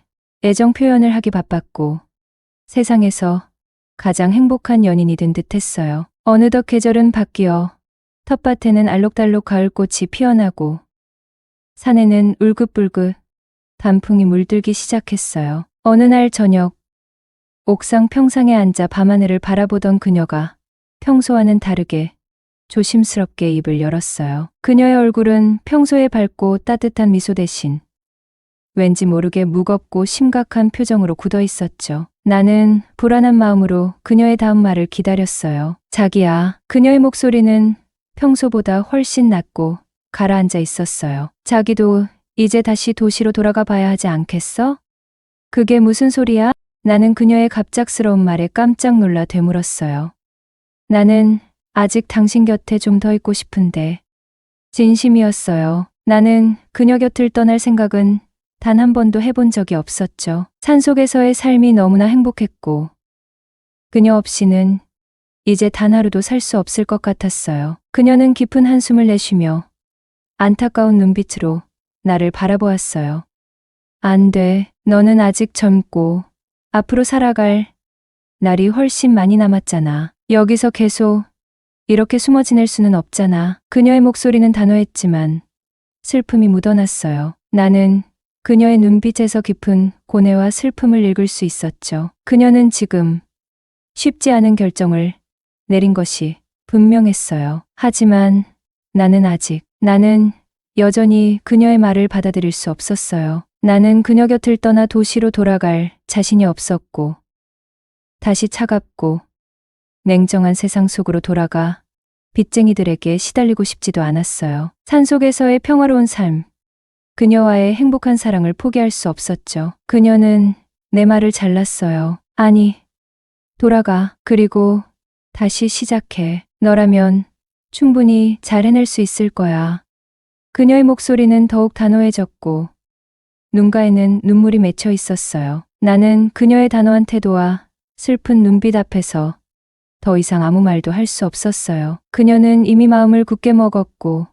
애정 표현을 하기 바빴고 세상에서 가장 행복한 연인이 된 듯했어요. 어느덧 계절은 바뀌어 텃밭에는 알록달록 가을꽃이 피어나고 산에는 울긋불긋 단풍이 물들기 시작했어요. 어느 날 저녁, 옥상 평상에 앉아 밤하늘을 바라보던 그녀가 평소와는 다르게 조심스럽게 입을 열었어요. 그녀의 얼굴은 평소에 밝고 따뜻한 미소 대신 왠지 모르게 무겁고 심각한 표정으로 굳어 있었죠. 나는 불안한 마음으로 그녀의 다음 말을 기다렸어요. 자기야. 그녀의 목소리는 평소보다 훨씬 낮고 가라앉아 있었어요. 자기도 이제 다시 도시로 돌아가 봐야 하지 않겠어? 그게 무슨 소리야? 나는 그녀의 갑작스러운 말에 깜짝 놀라 되물었어요. 나는 아직 당신 곁에 좀 더 있고 싶은데. 진심이었어요. 나는 그녀 곁을 떠날 생각은 단 한 번도 해본 적이 없었죠. 산속에서의 삶이 너무나 행복했고 그녀 없이는 이제 단 하루도 살 수 없을 것 같았어요. 그녀는 깊은 한숨을 내쉬며 안타까운 눈빛으로 나를 바라보았어요. 안 돼. 너는 아직 젊고 앞으로 살아갈 날이 훨씬 많이 남았잖아. 여기서 계속 이렇게 숨어 지낼 수는 없잖아. 그녀의 목소리는 단호했지만 슬픔이 묻어났어요. 나는 그녀의 눈빛에서 깊은 고뇌와 슬픔을 읽을 수 있었죠. 그녀는 지금 쉽지 않은 결정을 내린 것이 분명했어요. 하지만 나는 여전히 그녀의 말을 받아들일 수 없었어요. 나는 그녀 곁을 떠나 도시로 돌아갈 자신이 없었고 다시 차갑고 냉정한 세상 속으로 돌아가 빚쟁이들에게 시달리고 싶지도 않았어요. 산속에서의 평화로운 삶, 그녀와의 행복한 사랑을 포기할 수 없었죠. 그녀는 내 말을 잘랐어요. 아니, 돌아가. 그리고 다시 시작해. 너라면 충분히 잘 해낼 수 있을 거야. 그녀의 목소리는 더욱 단호해졌고 눈가에는 눈물이 맺혀 있었어요. 나는 그녀의 단호한 태도와 슬픈 눈빛 앞에서 더 이상 아무 말도 할 수 없었어요. 그녀는 이미 마음을 굳게 먹었고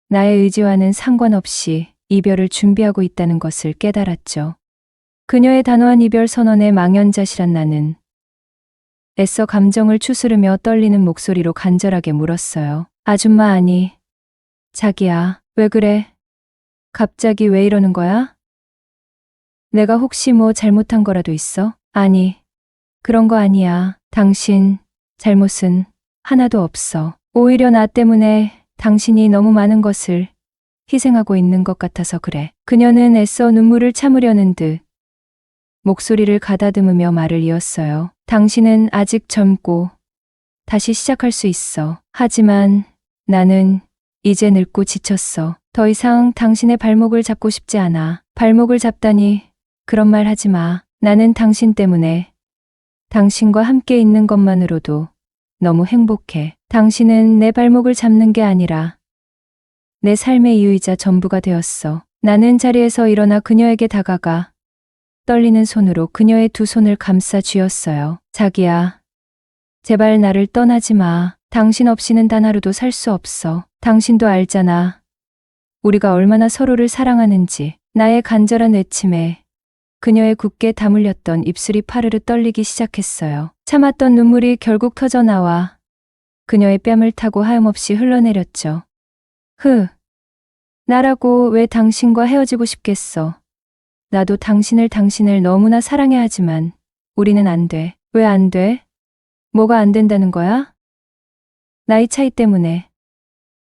나의 의지와는 상관없이 이별을 준비하고 있다는 것을 깨달았죠. 그녀의 단호한 이별 선언에 망연자실한 나는 애써 감정을 추스르며 떨리는 목소리로 간절하게 물었어요. 아줌마 아니, 자기야, 왜 그래? 갑자기 왜 이러는 거야? 내가 혹시 뭐 잘못한 거라도 있어? 아니, 그런 거 아니야. 당신 잘못은 하나도 없어. 오히려 나 때문에 당신이 너무 많은 것을 희생하고 있는 것 같아서 그래. 그녀는 애써 눈물을 참으려는 듯 목소리를 가다듬으며 말을 이었어요. 당신은 아직 젊고 다시 시작할 수 있어. 하지만 나는 이제 늙고 지쳤어. 더 이상 당신의 발목을 잡고 싶지 않아. 발목을 잡다니 그런 말 하지 마. 나는 당신 때문에 당신과 함께 있는 것만으로도 너무 행복해. 당신은 내 발목을 잡는 게 아니라 내 삶의 이유이자 전부가 되었어. 나는 자리에서 일어나 그녀에게 다가가 떨리는 손으로 그녀의 두 손을 감싸 쥐었어요. 자기야, 제발 나를 떠나지 마. 당신 없이는 단 하루도 살 수 없어. 당신도 알잖아. 우리가 얼마나 서로를 사랑하는지. 나의 간절한 외침에 그녀의 굳게 다물렸던 입술이 파르르 떨리기 시작했어요. 참았던 눈물이 결국 터져 나와 그녀의 뺨을 타고 하염없이 흘러내렸죠. 나라고 왜 당신과 헤어지고 싶겠어. 나도 당신을 너무나 사랑해 하지만 우리는 안 돼. 왜 안 돼? 뭐가 안 된다는 거야? 나이 차이 때문에.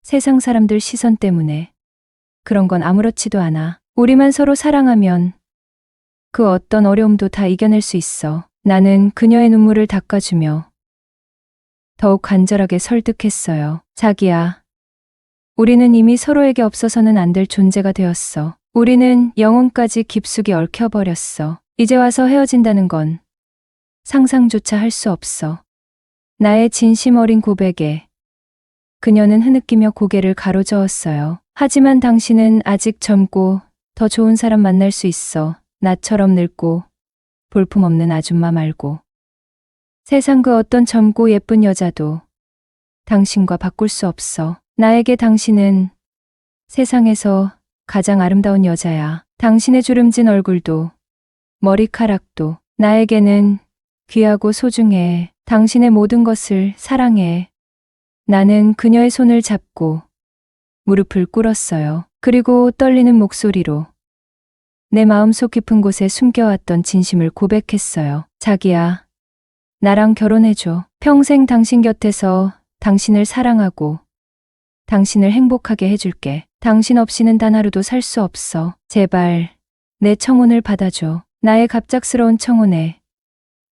세상 사람들 시선 때문에. 그런 건 아무렇지도 않아. 우리만 서로 사랑하면 그 어떤 어려움도 다 이겨낼 수 있어. 나는 그녀의 눈물을 닦아주며 더욱 간절하게 설득했어요. 자기야. 우리는 이미 서로에게 없어서는 안 될 존재가 되었어. 우리는 영혼까지 깊숙이 얽혀버렸어. 이제 와서 헤어진다는 건 상상조차 할 수 없어. 나의 진심 어린 고백에 그녀는 흐느끼며 고개를 가로저었어요. 하지만 당신은 아직 젊고 더 좋은 사람 만날 수 있어. 나처럼 늙고 볼품없는 아줌마 말고. 세상 그 어떤 젊고 예쁜 여자도 당신과 바꿀 수 없어. 나에게 당신은 세상에서 가장 아름다운 여자야. 당신의 주름진 얼굴도 머리카락도 나에게는 귀하고 소중해. 당신의 모든 것을 사랑해. 나는 그녀의 손을 잡고 무릎을 꿇었어요. 그리고 떨리는 목소리로 내 마음속 깊은 곳에 숨겨왔던 진심을 고백했어요. 자기야, 나랑 결혼해줘. 평생 당신 곁에서 당신을 사랑하고 당신을 행복하게 해줄게. 당신 없이는 단 하루도 살 수 없어. 제발 내 청혼을 받아줘. 나의 갑작스러운 청혼에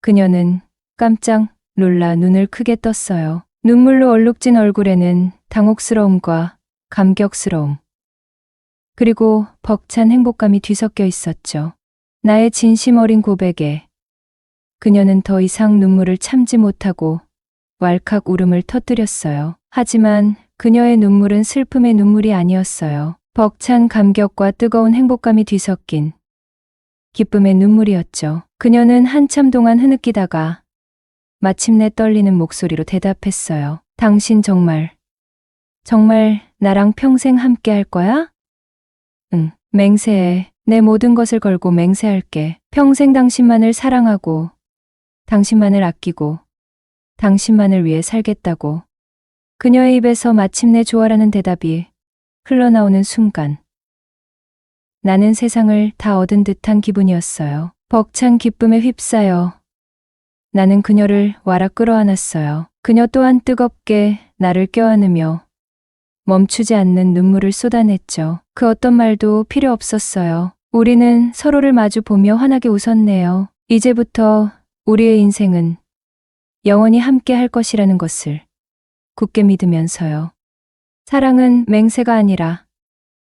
그녀는 깜짝 놀라 눈을 크게 떴어요. 눈물로 얼룩진 얼굴에는 당혹스러움과 감격스러움 그리고 벅찬 행복감이 뒤섞여 있었죠. 나의 진심 어린 고백에 그녀는 더 이상 눈물을 참지 못하고 왈칵 울음을 터뜨렸어요. 하지만 그녀의 눈물은 슬픔의 눈물이 아니었어요. 벅찬 감격과 뜨거운 행복감이 뒤섞인 기쁨의 눈물이었죠. 그녀는 한참 동안 흐느끼다가 마침내 떨리는 목소리로 대답했어요. 당신 정말 나랑 평생 함께 할 거야? 응, 맹세해. 내 모든 것을 걸고 맹세할게. 평생 당신만을 사랑하고 당신만을 아끼고 당신만을 위해 살겠다고. 그녀의 입에서 마침내 좋아라는 대답이 흘러나오는 순간 나는 세상을 다 얻은 듯한 기분이었어요. 벅찬 기쁨에 휩싸여 나는 그녀를 와락 끌어안았어요. 그녀 또한 뜨겁게 나를 껴안으며 멈추지 않는 눈물을 쏟아냈죠. 그 어떤 말도 필요 없었어요. 우리는 서로를 마주 보며 환하게 웃었네요. 이제부터 우리의 인생은 영원히 함께 할 것이라는 것을 굳게 믿으면서요. 사랑은 맹세가 아니라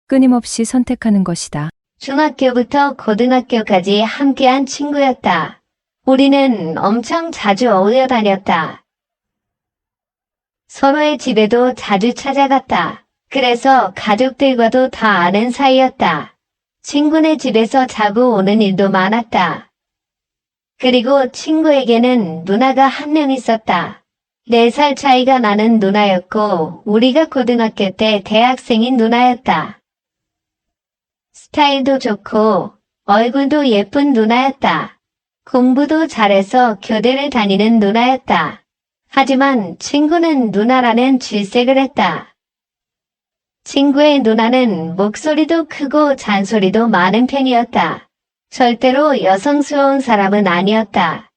끊임없이 선택하는 것이다. 중학교부터 고등학교까지 함께한 친구였다. 우리는 엄청 자주 어울려 다녔다. 서로의 집에도 자주 찾아갔다. 그래서 가족들과도 다 아는 사이였다. 친구네 집에서 자고 오는 일도 많았다. 그리고 친구에게는 누나가 한 명 있었다. 4살 차이가 나는 누나였고 우리가 고등학교 때 대학생인 누나였다. 스타일도 좋고 얼굴도 예쁜 누나였다. 공부도 잘해서 교대를 다니는 누나였다. 하지만 친구는 누나라는 질색을 했다. 친구의 누나는 목소리도 크고 잔소리도 많은 편이었다. 절대로 여성스러운 사람은 아니었다.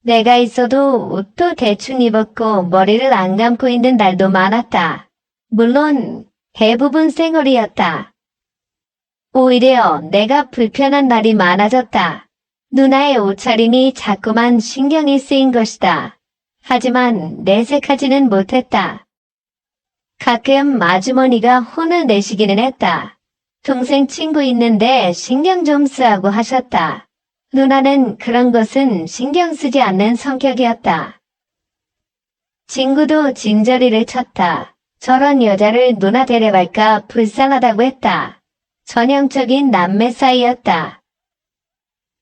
내가 있어도 옷도 대충 입었고 머리를 안 감고 있는 날도 많았다. 물론 대부분 쌩얼이었다. 오히려 내가 불편한 날이 많아졌다. 누나의 옷차림이 자꾸만 신경이 쓰인 것이다. 하지만 내색하지는 못했다. 가끔 아주머니가 혼을 내시기는 했다. 동생 친구 있는데 신경 좀 쓰라고 하셨다. 누나는 그런 것은 신경 쓰지 않는 성격이었다. 친구도 진저리를 쳤다. 저런 여자를 누나 데려갈까 불쌍하다고 했다. 전형적인 남매 사이였다.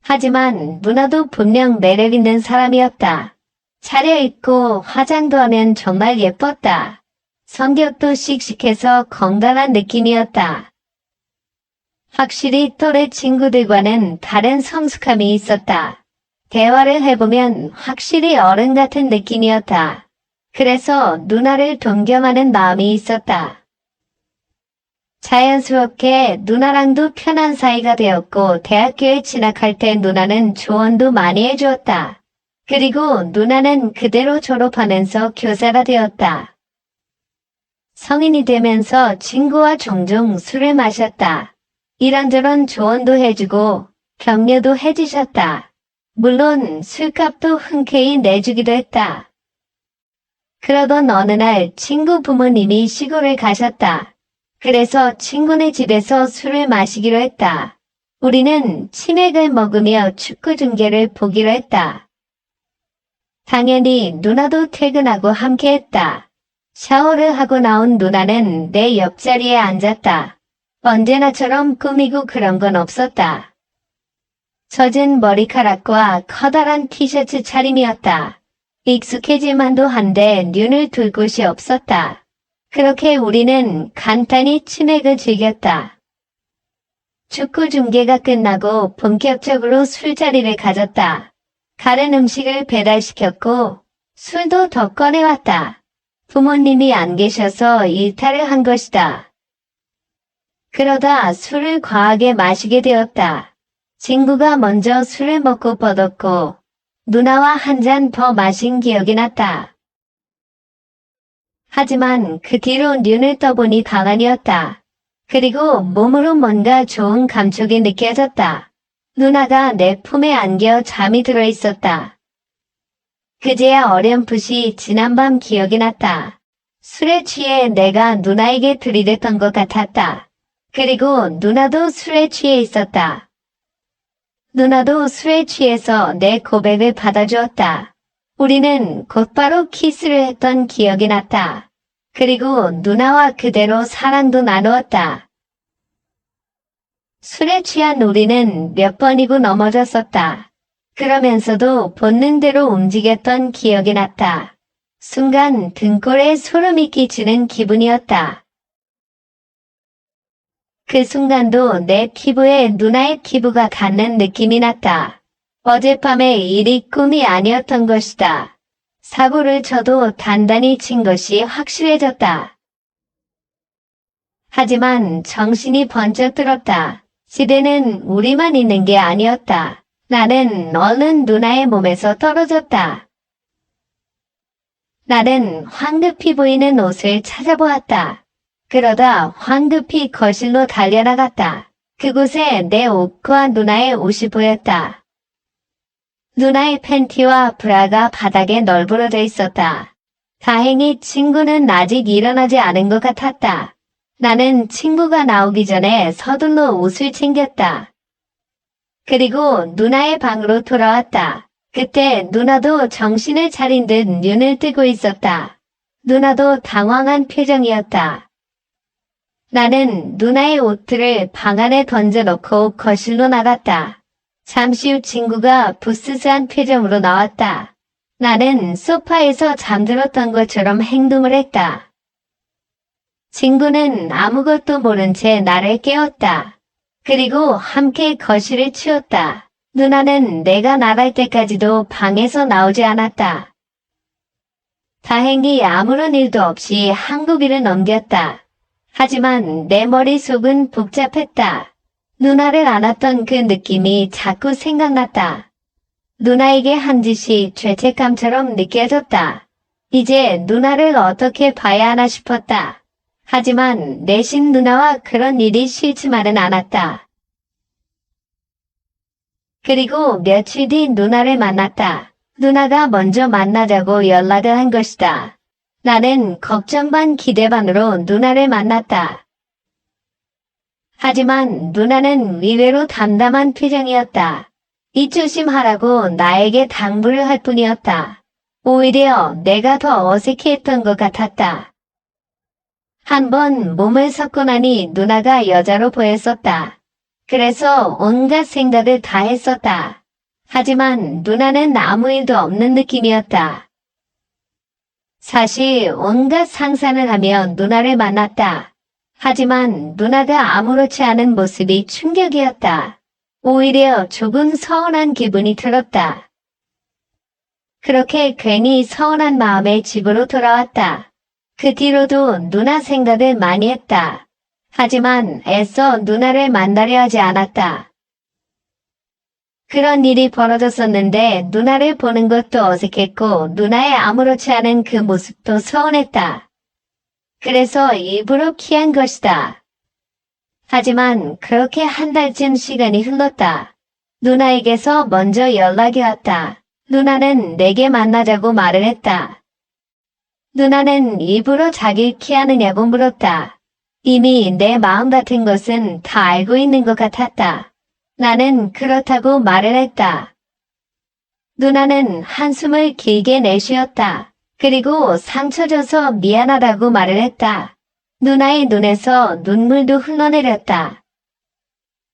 하지만 누나도 분명 매력있는 사람이었다. 차려입고 화장도 하면 정말 예뻤다. 성격도 씩씩해서 건강한 느낌이었다. 확실히 또래 친구들과는 다른 성숙함이 있었다. 대화를 해보면 확실히 어른 같은 느낌이었다. 그래서 누나를 동경하는 마음이 있었다. 자연스럽게 누나랑도 편한 사이가 되었고 대학교에 진학할 때 누나는 조언도 많이 해주었다. 그리고 누나는 그대로 졸업하면서 교사가 되었다. 성인이 되면서 친구와 종종 술을 마셨다. 이런저런 조언도 해주고 격려도 해주셨다. 물론 술값도 흔쾌히 내주기도 했다. 그러던 어느 날 친구 부모님이 시골을 가셨다. 그래서 친구네 집에서 술을 마시기로 했다. 우리는 치맥을 먹으며 축구 중계를 보기로 했다. 당연히 누나도 퇴근하고 함께했다. 샤워를 하고 나온 누나는 내 옆자리에 앉았다. 언제나처럼 꾸미고 그런 건 없었다. 젖은 머리카락과 커다란 티셔츠 차림이었다. 익숙해질만도 한데 눈을 둘 곳이 없었다. 그렇게 우리는 간단히 치맥을 즐겼다. 축구 중계가 끝나고 본격적으로 술자리를 가졌다. 다른 음식을 배달시켰고 술도 더 꺼내왔다. 부모님이 안 계셔서 일탈을 한 것이다. 그러다 술을 과하게 마시게 되었다. 친구가 먼저 술을 먹고 뻗었고 누나와 한 잔 더 마신 기억이 났다. 하지만 그 뒤로 눈을 떠보니 가만이었다. 그리고 몸으로 뭔가 좋은 감촉이 느껴졌다. 누나가 내 품에 안겨 잠이 들어 있었다. 그제야 어렴풋이 지난밤 기억이 났다. 술에 취해 내가 누나에게 들이댔던 것 같았다. 그리고 누나도 술에 취해 있었다. 누나도 술에 취해서 내 고백을 받아주었다. 우리는 곧바로 키스를 했던 기억이 났다. 그리고 누나와 그대로 사랑도 나누었다. 술에 취한 우리는 몇 번이고 넘어졌었다. 그러면서도 본능대로 움직였던 기억이 났다. 순간 등골에 소름이 끼치는 기분이었다. 그 순간도 내 피부에 누나의 피부가 닿는 느낌이 났다. 어젯밤의 일이 꿈이 아니었던 것이다. 사고를 쳐도 단단히 친 것이 확실해졌다. 하지만 정신이 번쩍 들었다. 집에는 우리만 있는 게 아니었다. 나는 얼른 누나의 몸에서 떨어졌다. 나는 황급히 보이는 옷을 찾아보았다. 그러다 황급히 거실로 달려나갔다. 그곳에 내 옷과 누나의 옷이 보였다. 누나의 팬티와 브라가 바닥에 널브러져 있었다. 다행히 친구는 아직 일어나지 않은 것 같았다. 나는 친구가 나오기 전에 서둘러 옷을 챙겼다. 그리고 누나의 방으로 돌아왔다. 그때 누나도 정신을 차린 듯 눈을 뜨고 있었다. 누나도 당황한 표정이었다. 나는 누나의 옷들을 방 안에 던져놓고 거실로 나갔다. 잠시 후 친구가 부스스한 표정으로 나왔다. 나는 소파에서 잠들었던 것처럼 행동을 했다. 친구는 아무것도 모른 채 나를 깨웠다. 그리고 함께 거실을 치웠다. 누나는 내가 나갈 때까지도 방에서 나오지 않았다. 다행히 아무런 일도 없이 한국일을 넘겼다. 하지만 내 머릿속은 복잡했다. 누나를 안았던 그 느낌이 자꾸 생각났다. 누나에게 한 짓이 죄책감처럼 느껴졌다. 이제 누나를 어떻게 봐야 하나 싶었다. 하지만 내심 누나와 그런 일이 싫지만은 않았다. 그리고 며칠 뒤 누나를 만났다. 누나가 먼저 만나자고 연락을 한 것이다. 나는 걱정 반 기대 반으로 누나를 만났다. 하지만 누나는 의외로 담담한 표정이었다. 이조심하라고 나에게 당부를 할 뿐이었다. 오히려 내가 더 어색해했던 것 같았다. 한번 몸을 섞고 나니 누나가 여자로 보였었다. 그래서 온갖 생각을 다 했었다. 하지만 누나는 아무 일도 없는 느낌이었다. 사실 온갖 상상을 하며 누나를 만났다. 하지만 누나가 아무렇지 않은 모습이 충격이었다. 오히려 조금 서운한 기분이 들었다. 그렇게 괜히 서운한 마음에 집으로 돌아왔다. 그 뒤로도 누나 생각을 많이 했다. 하지만 애써 누나를 만나려 하지 않았다. 그런 일이 벌어졌었는데 누나를 보는 것도 어색했고 누나의 아무렇지 않은 그 모습도 서운했다. 그래서 일부러 피한 것이다. 하지만 그렇게 한 달쯤 시간이 흘렀다. 누나에게서 먼저 연락이 왔다. 누나는 내게 만나자고 말을 했다. 누나는 일부러 자기를 피하느냐고 물었다. 이미 내 마음 같은 것은 다 알고 있는 것 같았다. 나는 그렇다고 말을 했다. 누나는 한숨을 길게 내쉬었다. 그리고 상처 줘서 미안하다고 말을 했다. 누나의 눈에서 눈물도 흘러내렸다.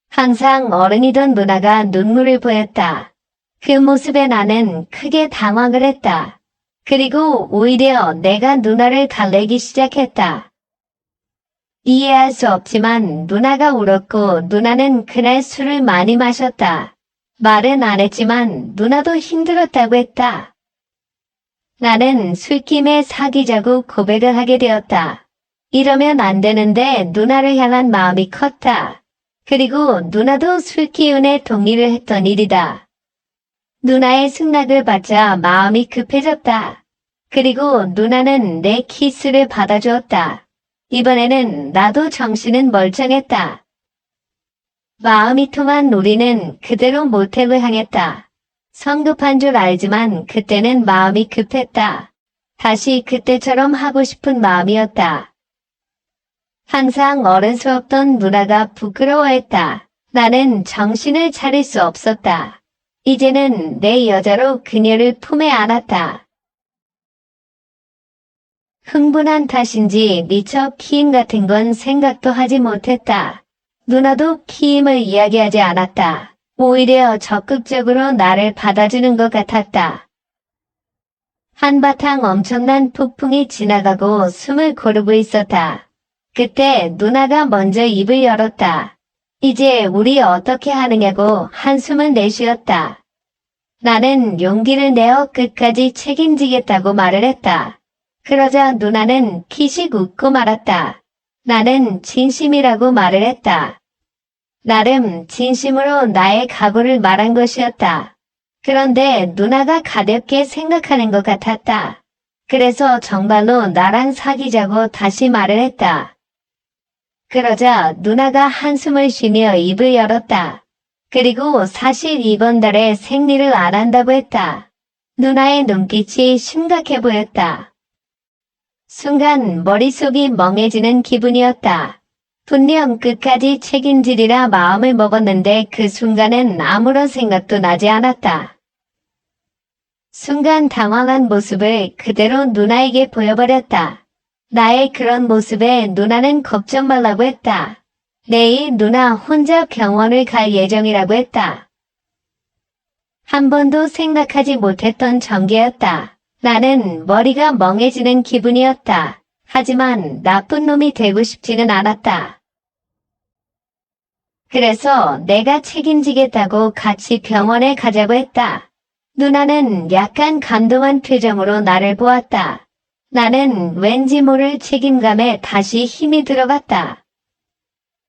항상 어른이던 누나가 눈물을 보였다. 그 모습에 나는 크게 당황을 했다. 그리고 오히려 내가 누나를 달래기 시작했다. 이해할 수 없지만 누나가 울었고 누나는 그날 술을 많이 마셨다. 말은 안 했지만 누나도 힘들었다고 했다. 나는 술김에 사귀자고 고백을 하게 되었다. 이러면 안 되는데 누나를 향한 마음이 컸다. 그리고 누나도 술 기운에 동의를 했던 일이다. 누나의 승낙을 받자 마음이 급해졌다. 그리고 누나는 내 키스를 받아주었다. 이번에는 나도 정신은 멀쩡했다. 마음이 통한 우리는 그대로 모텔을 향했다. 성급한 줄 알지만 그때는 마음이 급했다. 다시 그때처럼 하고 싶은 마음이었다. 항상 어른스럽던 누나가 부끄러워했다. 나는 정신을 차릴 수 없었다. 이제는 내 여자로 그녀를 품에 안았다. 흥분한 탓인지 미처 피임 같은 건 생각도 하지 못했다. 누나도 피임을 이야기하지 않았다. 오히려 적극적으로 나를 받아주는 것 같았다. 한바탕 엄청난 폭풍이 지나가고 숨을 고르고 있었다. 그때 누나가 먼저 입을 열었다. 이제 우리 어떻게 하느냐고 한숨을 내쉬었다. 나는 용기를 내어 끝까지 책임지겠다고 말을 했다. 그러자 누나는 키식 웃고 말았다. 나는 진심이라고 말을 했다. 나름 진심으로 나의 각오를 말한 것이었다. 그런데 누나가 가볍게 생각하는 것 같았다. 그래서 정말로 나랑 사귀자고 다시 말을 했다. 그러자 누나가 한숨을 쉬며 입을 열었다. 그리고 사실 이번 달에 생리를 안 한다고 했다. 누나의 눈빛이 심각해 보였다. 순간 머릿속이 멍해지는 기분이었다. 분명 끝까지 책임지리라 마음을 먹었는데 그 순간은 아무런 생각도 나지 않았다. 순간 당황한 모습을 그대로 누나에게 보여버렸다. 나의 그런 모습에 누나는 걱정 말라고 했다. 내일 누나 혼자 병원을 갈 예정이라고 했다. 한 번도 생각하지 못했던 전개였다. 나는 머리가 멍해지는 기분이었다. 하지만 나쁜 놈이 되고 싶지는 않았다. 그래서 내가 책임지겠다고 같이 병원에 가자고 했다. 누나는 약간 감동한 표정으로 나를 보았다. 나는 왠지 모를 책임감에 다시 힘이 들어갔다.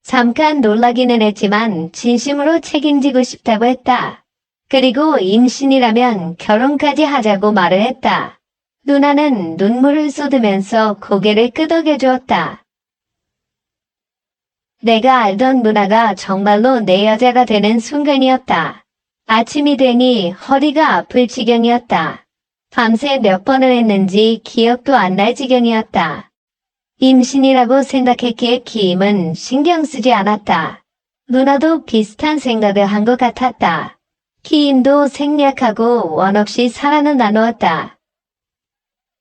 잠깐 놀라기는 했지만 진심으로 책임지고 싶다고 했다. 그리고 임신이라면 결혼까지 하자고 말을 했다. 누나는 눈물을 쏟으면서 고개를 끄덕여 주었다. 내가 알던 누나가 정말로 내 여자가 되는 순간이었다. 아침이 되니 허리가 아플 지경이었다. 밤새 몇 번을 했는지 기억도 안 날 지경이었다. 임신이라고 생각했기에 기임은 신경 쓰지 않았다. 누나도 비슷한 생각을 한 것 같았다. 기임도 생략하고 원 없이 사랑을 나누었다.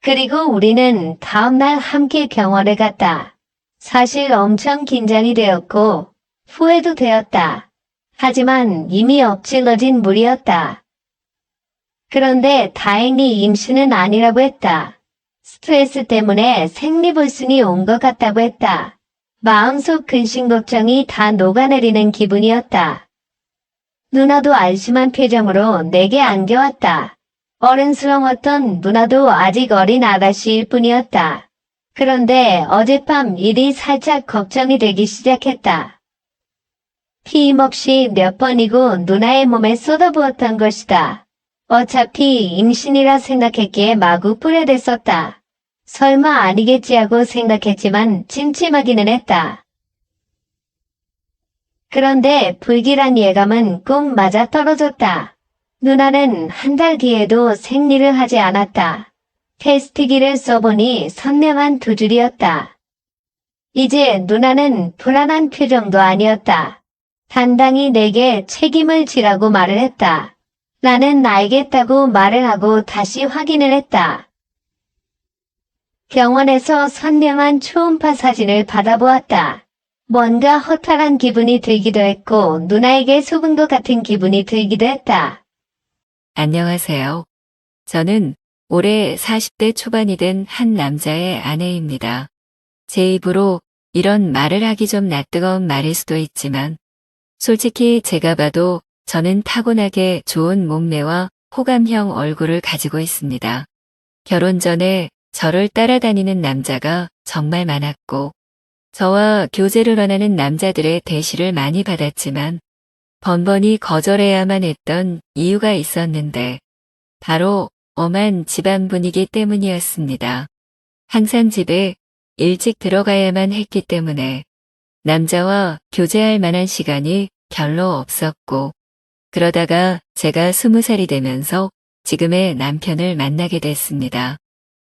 그리고 우리는 다음날 함께 병원에 갔다. 사실 엄청 긴장이 되었고 후회도 되었다. 하지만 이미 엎질러진 물이었다. 그런데 다행히 임신은 아니라고 했다. 스트레스 때문에 생리불순이 온 것 같다고 했다. 마음속 근심 걱정이 다 녹아내리는 기분이었다. 누나도 안심한 표정으로 내게 안겨왔다. 어른스러웠던 누나도 아직 어린 아가씨일 뿐이었다. 그런데 어젯밤 일이 살짝 걱정이 되기 시작했다. 피임없이 몇 번이고 누나의 몸에 쏟아부었던 것이다. 어차피 임신이라 생각했기에 마구 뿌려댔었다. 설마 아니겠지 하고 생각했지만 찜찜하기는 했다. 그런데 불길한 예감은 꼭 맞아떨어졌다. 누나는 한 달 뒤에도 생리를 하지 않았다. 테스트기를 써보니 선명한 두 줄이었다. 이제 누나는 불안한 표정도 아니었다. 단단히 내게 책임을 지라고 말을 했다. 나는 알겠다고 말을 하고 다시 확인을 했다. 병원에서 선명한 초음파 사진을 받아보았다. 뭔가 허탈한 기분이 들기도 했고 누나에게 속은 것 같은 기분이 들기도 했다. 안녕하세요. 저는 올해 40대 초반이 된 한 남자의 아내입니다. 제 입으로 이런 말을 하기 좀 낯뜨거운 말일 수도 있지만 솔직히 제가 봐도 저는 타고나게 좋은 몸매와 호감형 얼굴을 가지고 있습니다. 결혼 전에 저를 따라다니는 남자가 정말 많았고 저와 교제를 원하는 남자들의 대시를 많이 받았지만 번번이 거절해야만 했던 이유가 있었는데 바로 엄한 집안 분위기 때문이었습니다. 항상 집에 일찍 들어가야만 했기 때문에 남자와 교제할 만한 시간이 별로 없었고 그러다가 제가 20살이 되면서 지금의 남편을 만나게 됐습니다.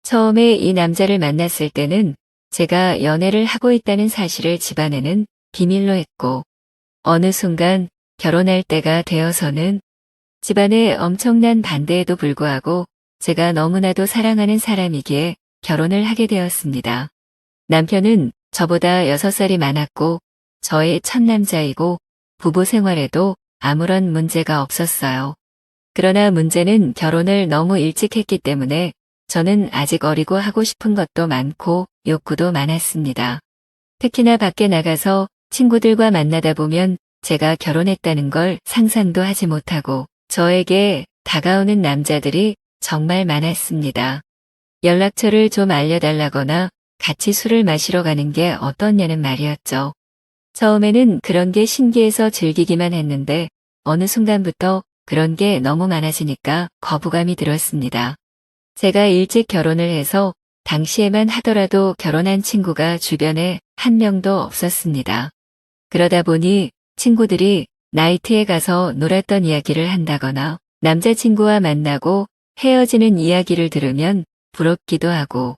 처음에 이 남자를 만났을 때는 제가 연애를 하고 있다는 사실을 집안에는 비밀로 했고 어느 순간 결혼할 때가 되어서는 집안의 엄청난 반대에도 불구하고 제가 너무나도 사랑하는 사람이기에 결혼을 하게 되었습니다. 남편은 저보다 6살이 많았고 저의 첫 남자이고 부부 생활에도 아무런 문제가 없었어요. 그러나 문제는 결혼을 너무 일찍 했기 때문에 저는 아직 어리고 하고 싶은 것도 많고 욕구도 많았습니다. 특히나 밖에 나가서 친구들과 만나다 보면 제가 결혼했다는 걸 상상도 하지 못하고 저에게 다가오는 남자들이 정말 많았습니다. 연락처를 좀 알려달라거나 같이 술을 마시러 가는 게 어떻냐는 말이었죠. 처음에는 그런 게 신기해서 즐기기만 했는데 어느 순간부터 그런 게 너무 많아지니까 거부감이 들었습니다. 제가 일찍 결혼을 해서 당시에만 하더라도 결혼한 친구가 주변에 한 명도 없었습니다. 그러다 보니 친구들이 나이트에 가서 놀았던 이야기를 한다거나 남자친구와 만나고 헤어지는 이야기를 들으면 부럽기도 하고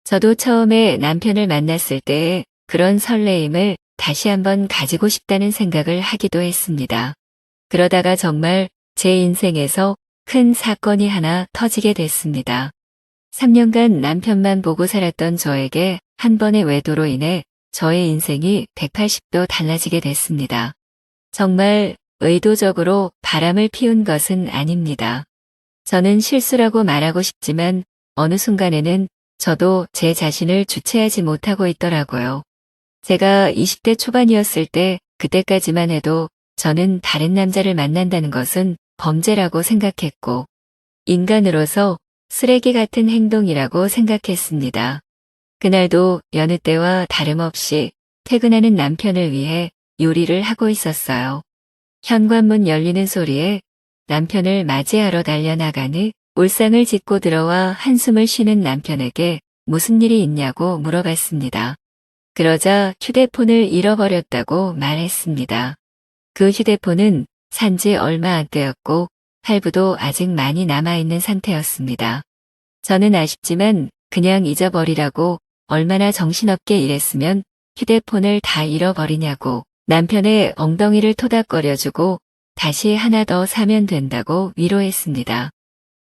저도 처음에 남편을 만났을 때의 그런 설레임을 다시 한번 가지고 싶다는 생각을 하기도 했습니다. 그러다가 정말 제 인생에서 큰 사건이 하나 터지게 됐습니다. 3년간 남편만 보고 살았던 저에게 한 번의 외도로 인해 저의 인생이 180도 달라지게 됐습니다. 정말 의도적으로 바람을 피운 것은 아닙니다. 저는 실수라고 말하고 싶지만 어느 순간에는 저도 제 자신을 주체하지 못하고 있더라고요. 제가 20대 초반이었을 때 그때까지만 해도 저는 다른 남자를 만난다는 것은 범죄라고 생각했고 인간으로서 쓰레기 같은 행동이라고 생각했습니다. 그날도 여느 때와 다름없이 퇴근하는 남편을 위해 요리를 하고 있었어요. 현관문 열리는 소리에 남편을 맞이하러 달려나가니 울상을 짚고 들어와 한숨을 쉬는 남편에게 무슨 일이 있냐고 물어봤습니다. 그러자 휴대폰을 잃어버렸다고 말했습니다. 그 휴대폰은 산지 얼마 안 되었고 할부도 아직 많이 남아있는 상태였습니다. 저는 아쉽지만 그냥 잊어버리라고 얼마나 정신없게 일했으면 휴대폰을 다 잃어버리냐고 남편의 엉덩이를 토닥거려주고 다시 하나 더 사면 된다고 위로했습니다.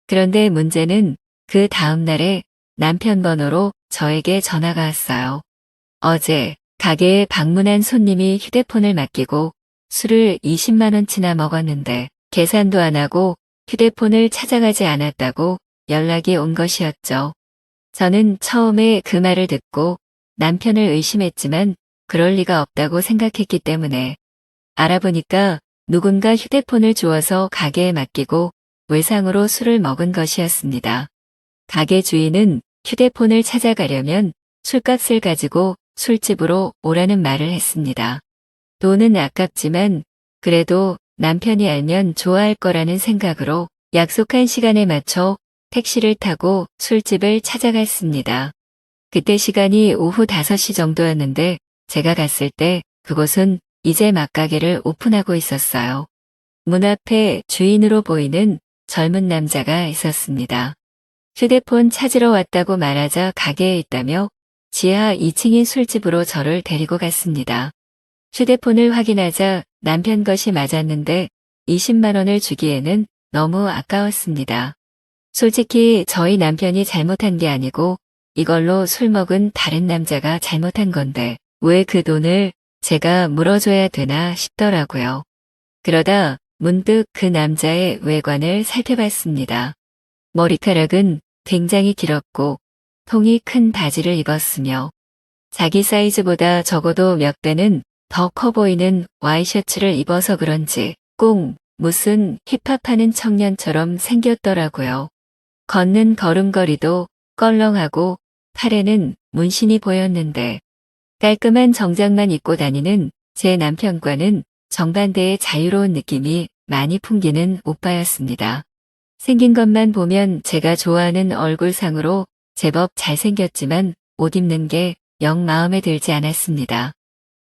그런데 문제는 그 다음 날에 남편 번호로 저에게 전화가 왔어요. 어제 가게에 방문한 손님이 휴대폰을 맡기고 술을 20만 원치나 먹었는데 계산도 안 하고 휴대폰을 찾아가지 않았다고 연락이 온 것이었죠. 저는 처음에 그 말을 듣고 남편을 의심했지만 그럴 리가 없다고 생각했기 때문에 알아보니까 누군가 휴대폰을 주워서 가게에 맡기고 외상으로 술을 먹은 것이었습니다. 가게 주인은 휴대폰을 찾아가려면 술값을 가지고 술집으로 오라는 말을 했습니다. 돈은 아깝지만 그래도 남편이 알면 좋아할 거라는 생각으로 약속한 시간에 맞춰 택시를 타고 술집을 찾아갔습니다. 그때 시간이 오후 5시 정도였는데 제가 갔을 때 그곳은 이제 막 가게를 오픈하고 있었어요. 문 앞에 주인으로 보이는 젊은 남자가 있었습니다. 휴대폰 찾으러 왔다고 말하자 가게에 있다며 지하 2층인 술집으로 저를 데리고 갔습니다. 휴대폰을 확인하자 남편 것이 맞았는데 20만 원을 주기에는 너무 아까웠습니다. 솔직히 저희 남편이 잘못한 게 아니고 이걸로 술 먹은 다른 남자가 잘못한 건데 왜 그 돈을 제가 물어줘야 되나 싶더라고요. 그러다 문득 그 남자의 외관을 살펴봤습니다. 머리카락은 굉장히 길었고 통이 큰 바지를 입었으며 자기 사이즈보다 적어도 몇 배는 더 커 보이는 와이셔츠를 입어서 그런지 꼭 무슨 힙합하는 청년처럼 생겼더라고요. 걷는 걸음걸이도 껄렁하고 팔에는 문신이 보였는데 깔끔한 정장만 입고 다니는 제 남편과는 정반대의 자유로운 느낌이 많이 풍기는 오빠였습니다. 생긴 것만 보면 제가 좋아하는 얼굴상으로 제법 잘생겼지만 옷 입는 게 영 마음에 들지 않았습니다.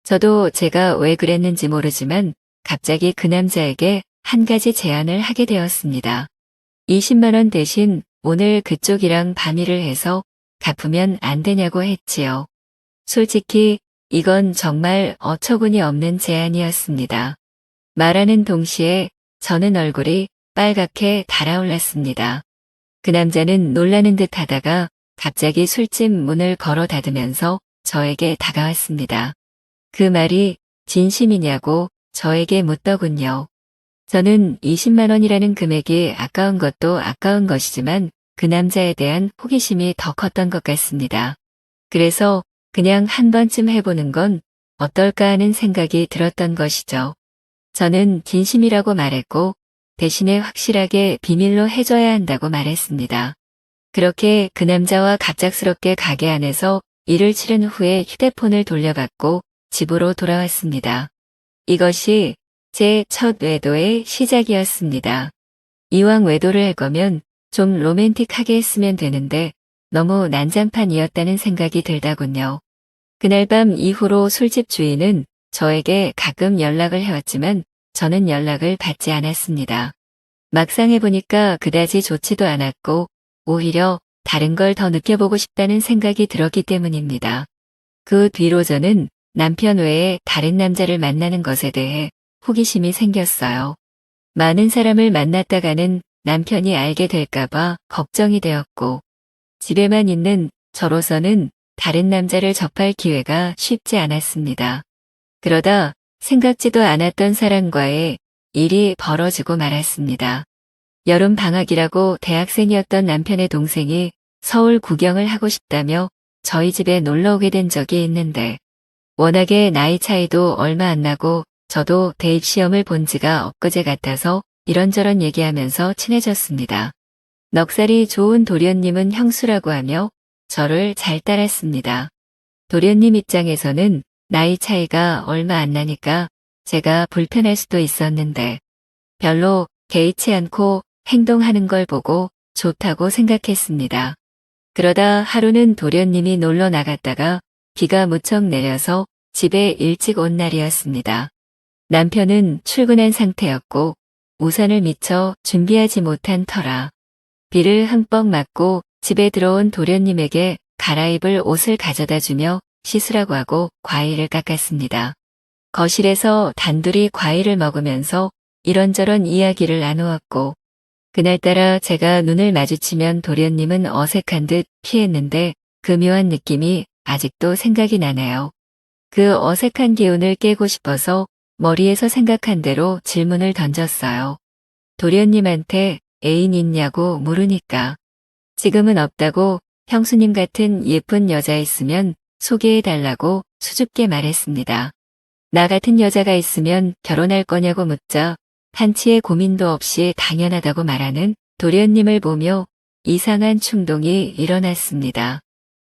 저도 제가 왜 그랬는지 모르지만 갑자기 그 남자에게 한 가지 제안을 하게 되었습니다. 20만 원 대신 오늘 그쪽이랑 밤일을 해서 갚으면 안 되냐고 했지요. 솔직히 이건 정말 어처구니 없는 제안이었습니다. 말하는 동시에 저는 얼굴이 빨갛게 달아올랐습니다. 그 남자는 놀라는 듯 하다가 갑자기 술집 문을 걸어 닫으면서 저에게 다가왔습니다. 그 말이 진심이냐고 저에게 묻더군요. 저는 20만 원이라는 금액이 아까운 것도 아까운 것이지만 그 남자에 대한 호기심이 더 컸던 것 같습니다. 그래서 그냥 한 번쯤 해보는 건 어떨까 하는 생각이 들었던 것이죠. 저는 진심이라고 말했고 대신에 확실하게 비밀로 해줘야 한다고 말했습니다. 그렇게 그 남자와 갑작스럽게 가게 안에서 일을 치른 후에 휴대폰을 돌려받고 집으로 돌아왔습니다. 이것이 제 첫 외도의 시작이었습니다. 이왕 외도를 할 거면 좀 로맨틱하게 했으면 되는데 너무 난장판이었다는 생각이 들더군요. 그날 밤 이후로 술집 주인은 저에게 가끔 연락을 해왔지만 저는 연락을 받지 않았습니다. 막상 해보니까 그다지 좋지도 않았고 오히려 다른 걸 더 느껴보고 싶다는 생각이 들었기 때문입니다. 그 뒤로 저는 남편 외에 다른 남자를 만나는 것에 대해 호기심이 생겼어요. 많은 사람을 만났다가는 남편이 알게 될까봐 걱정이 되었고 집에만 있는 저로서는 다른 남자를 접할 기회가 쉽지 않았습니다. 그러다 생각지도 않았던 사람과의 일이 벌어지고 말았습니다. 여름 방학이라고 대학생이었던 남편의 동생이 서울 구경을 하고 싶다며 저희 집에 놀러 오게 된 적이 있는데 워낙에 나이 차이도 얼마 안 나고 저도 대입시험을 본 지가 엊그제 같아서 이런저런 얘기하면서 친해졌습니다. 넉살이 좋은 도련님은 형수라고 하며 저를 잘 따랐습니다. 도련님 입장에서는 나이 차이가 얼마 안 나니까 제가 불편할 수도 있었는데 별로 개의치 않고 행동하는 걸 보고 좋다고 생각했습니다. 그러다 하루는 도련님이 놀러 나갔다가 비가 무척 내려서 집에 일찍 온 날이었습니다. 남편은 출근한 상태였고 우산을 미처 준비하지 못한 터라 비를 흠뻑 맞고 집에 들어온 도련님에게 갈아입을 옷을 가져다 주며 씻으라고 하고 과일을 깎았습니다. 거실에서 단둘이 과일을 먹으면서 이런저런 이야기를 나누었고 그날따라 제가 눈을 마주치면 도련님은 어색한 듯 피했는데 그 묘한 느낌이 아직도 생각이 나네요. 그 어색한 기운을 깨고 싶어서 머리에서 생각한 대로 질문을 던졌어요. 도련님한테 애인 있냐고 물으니까 지금은 없다고 형수님 같은 예쁜 여자 있으면 소개해달라고 수줍게 말했습니다. 나 같은 여자가 있으면 결혼할 거냐고 묻자 한치의 고민도 없이 당연하다고 말하는 도련님을 보며 이상한 충동이 일어났습니다.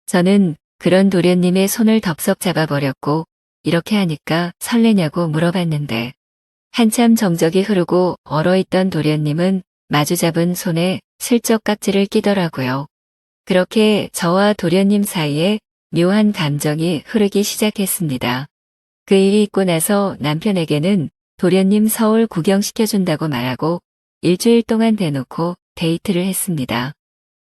저는 그런 도련님의 손을 덥석 잡아버렸고 이렇게 하니까 설레냐고 물어봤는데 한참 정적이 흐르고 얼어있던 도련님은 마주 잡은 손에 슬쩍 깍지를 끼더라고요. 그렇게 저와 도련님 사이에 묘한 감정이 흐르기 시작했습니다. 그 일이 있고 나서 남편에게는 도련님 서울 구경시켜준다고 말하고 일주일 동안 대놓고 데이트를 했습니다.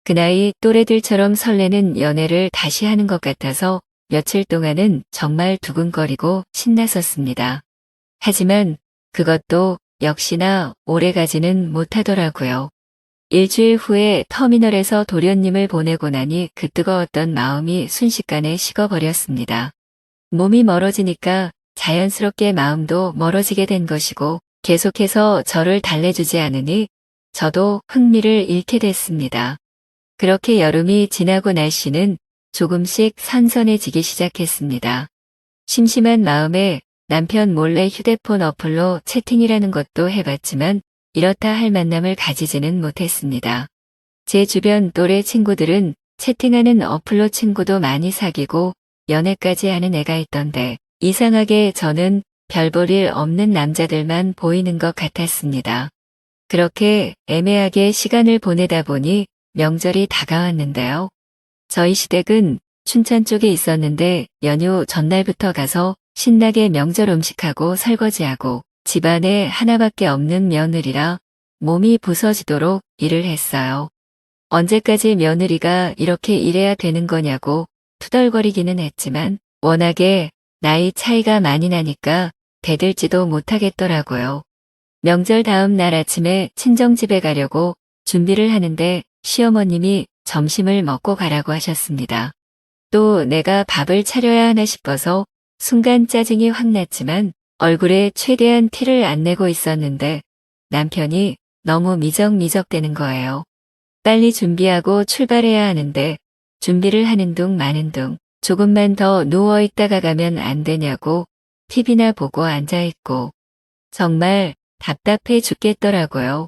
그 나이 또래들처럼 설레는 연애를 다시 하는 것 같아서 며칠 동안은 정말 두근거리고 신났었습니다. 하지만 그것도 역시나 오래가지는 못하더라고요. 일주일 후에 터미널에서 도련님을 보내고 나니 그 뜨거웠던 마음이 순식간에 식어버렸습니다. 몸이 멀어지니까 자연스럽게 마음도 멀어지게 된 것이고 계속해서 저를 달래주지 않으니 저도 흥미를 잃게 됐습니다. 그렇게 여름이 지나고 날씨는 조금씩 선선해지기 시작했습니다. 심심한 마음에 남편 몰래 휴대폰 어플로 채팅이라는 것도 해봤지만 이렇다 할 만남을 가지지는 못했습니다. 제 주변 또래 친구들은 채팅하는 어플로 친구도 많이 사귀고 연애까지 하는 애가 있던데 이상하게 저는 별 볼 일 없는 남자들만 보이는 것 같았습니다. 그렇게 애매하게 시간을 보내다 보니 명절이 다가왔는데요. 저희 시댁은 춘천 쪽에 있었는데 연휴 전날부터 가서 신나게 명절 음식하고 설거지하고 집안에 하나밖에 없는 며느리라 몸이 부서지도록 일을 했어요. 언제까지 며느리가 이렇게 일해야 되는 거냐고 투덜거리기는 했지만 워낙에 나이 차이가 많이 나니까 대들지도 못하겠더라고요. 명절 다음 날 아침에 친정집에 가려고 준비를 하는데 시어머님이 점심을 먹고 가라고 하셨습니다. 또 내가 밥을 차려야 하나 싶어서 순간 짜증이 확 났지만 얼굴에 최대한 티를 안 내고 있었는데 남편이 너무 미적미적대는 거예요. 빨리 준비하고 출발해야 하는데 준비를 하는 둥 마는 둥 조금만 더 누워있다가 가면 안 되냐고 TV나 보고 앉아있고 정말 답답해 죽겠더라고요.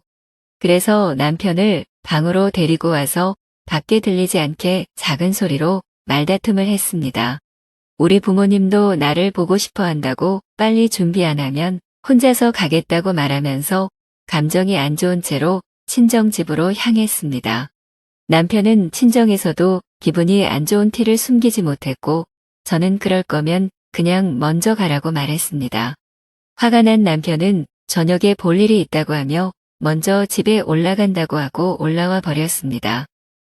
그래서 남편을 방으로 데리고 와서 밖에 들리지 않게 작은 소리로 말다툼을 했습니다. 우리 부모님도 나를 보고 싶어 한다고 빨리 준비 안 하면 혼자서 가겠다고 말하면서 감정이 안 좋은 채로 친정집으로 향했습니다. 남편은 친정에서도 기분이 안 좋은 티를 숨기지 못했고 저는 그럴 거면 그냥 먼저 가라고 말했습니다. 화가 난 남편은 저녁에 볼 일이 있다고 하며 먼저 집에 올라간다고 하고 올라와 버렸습니다.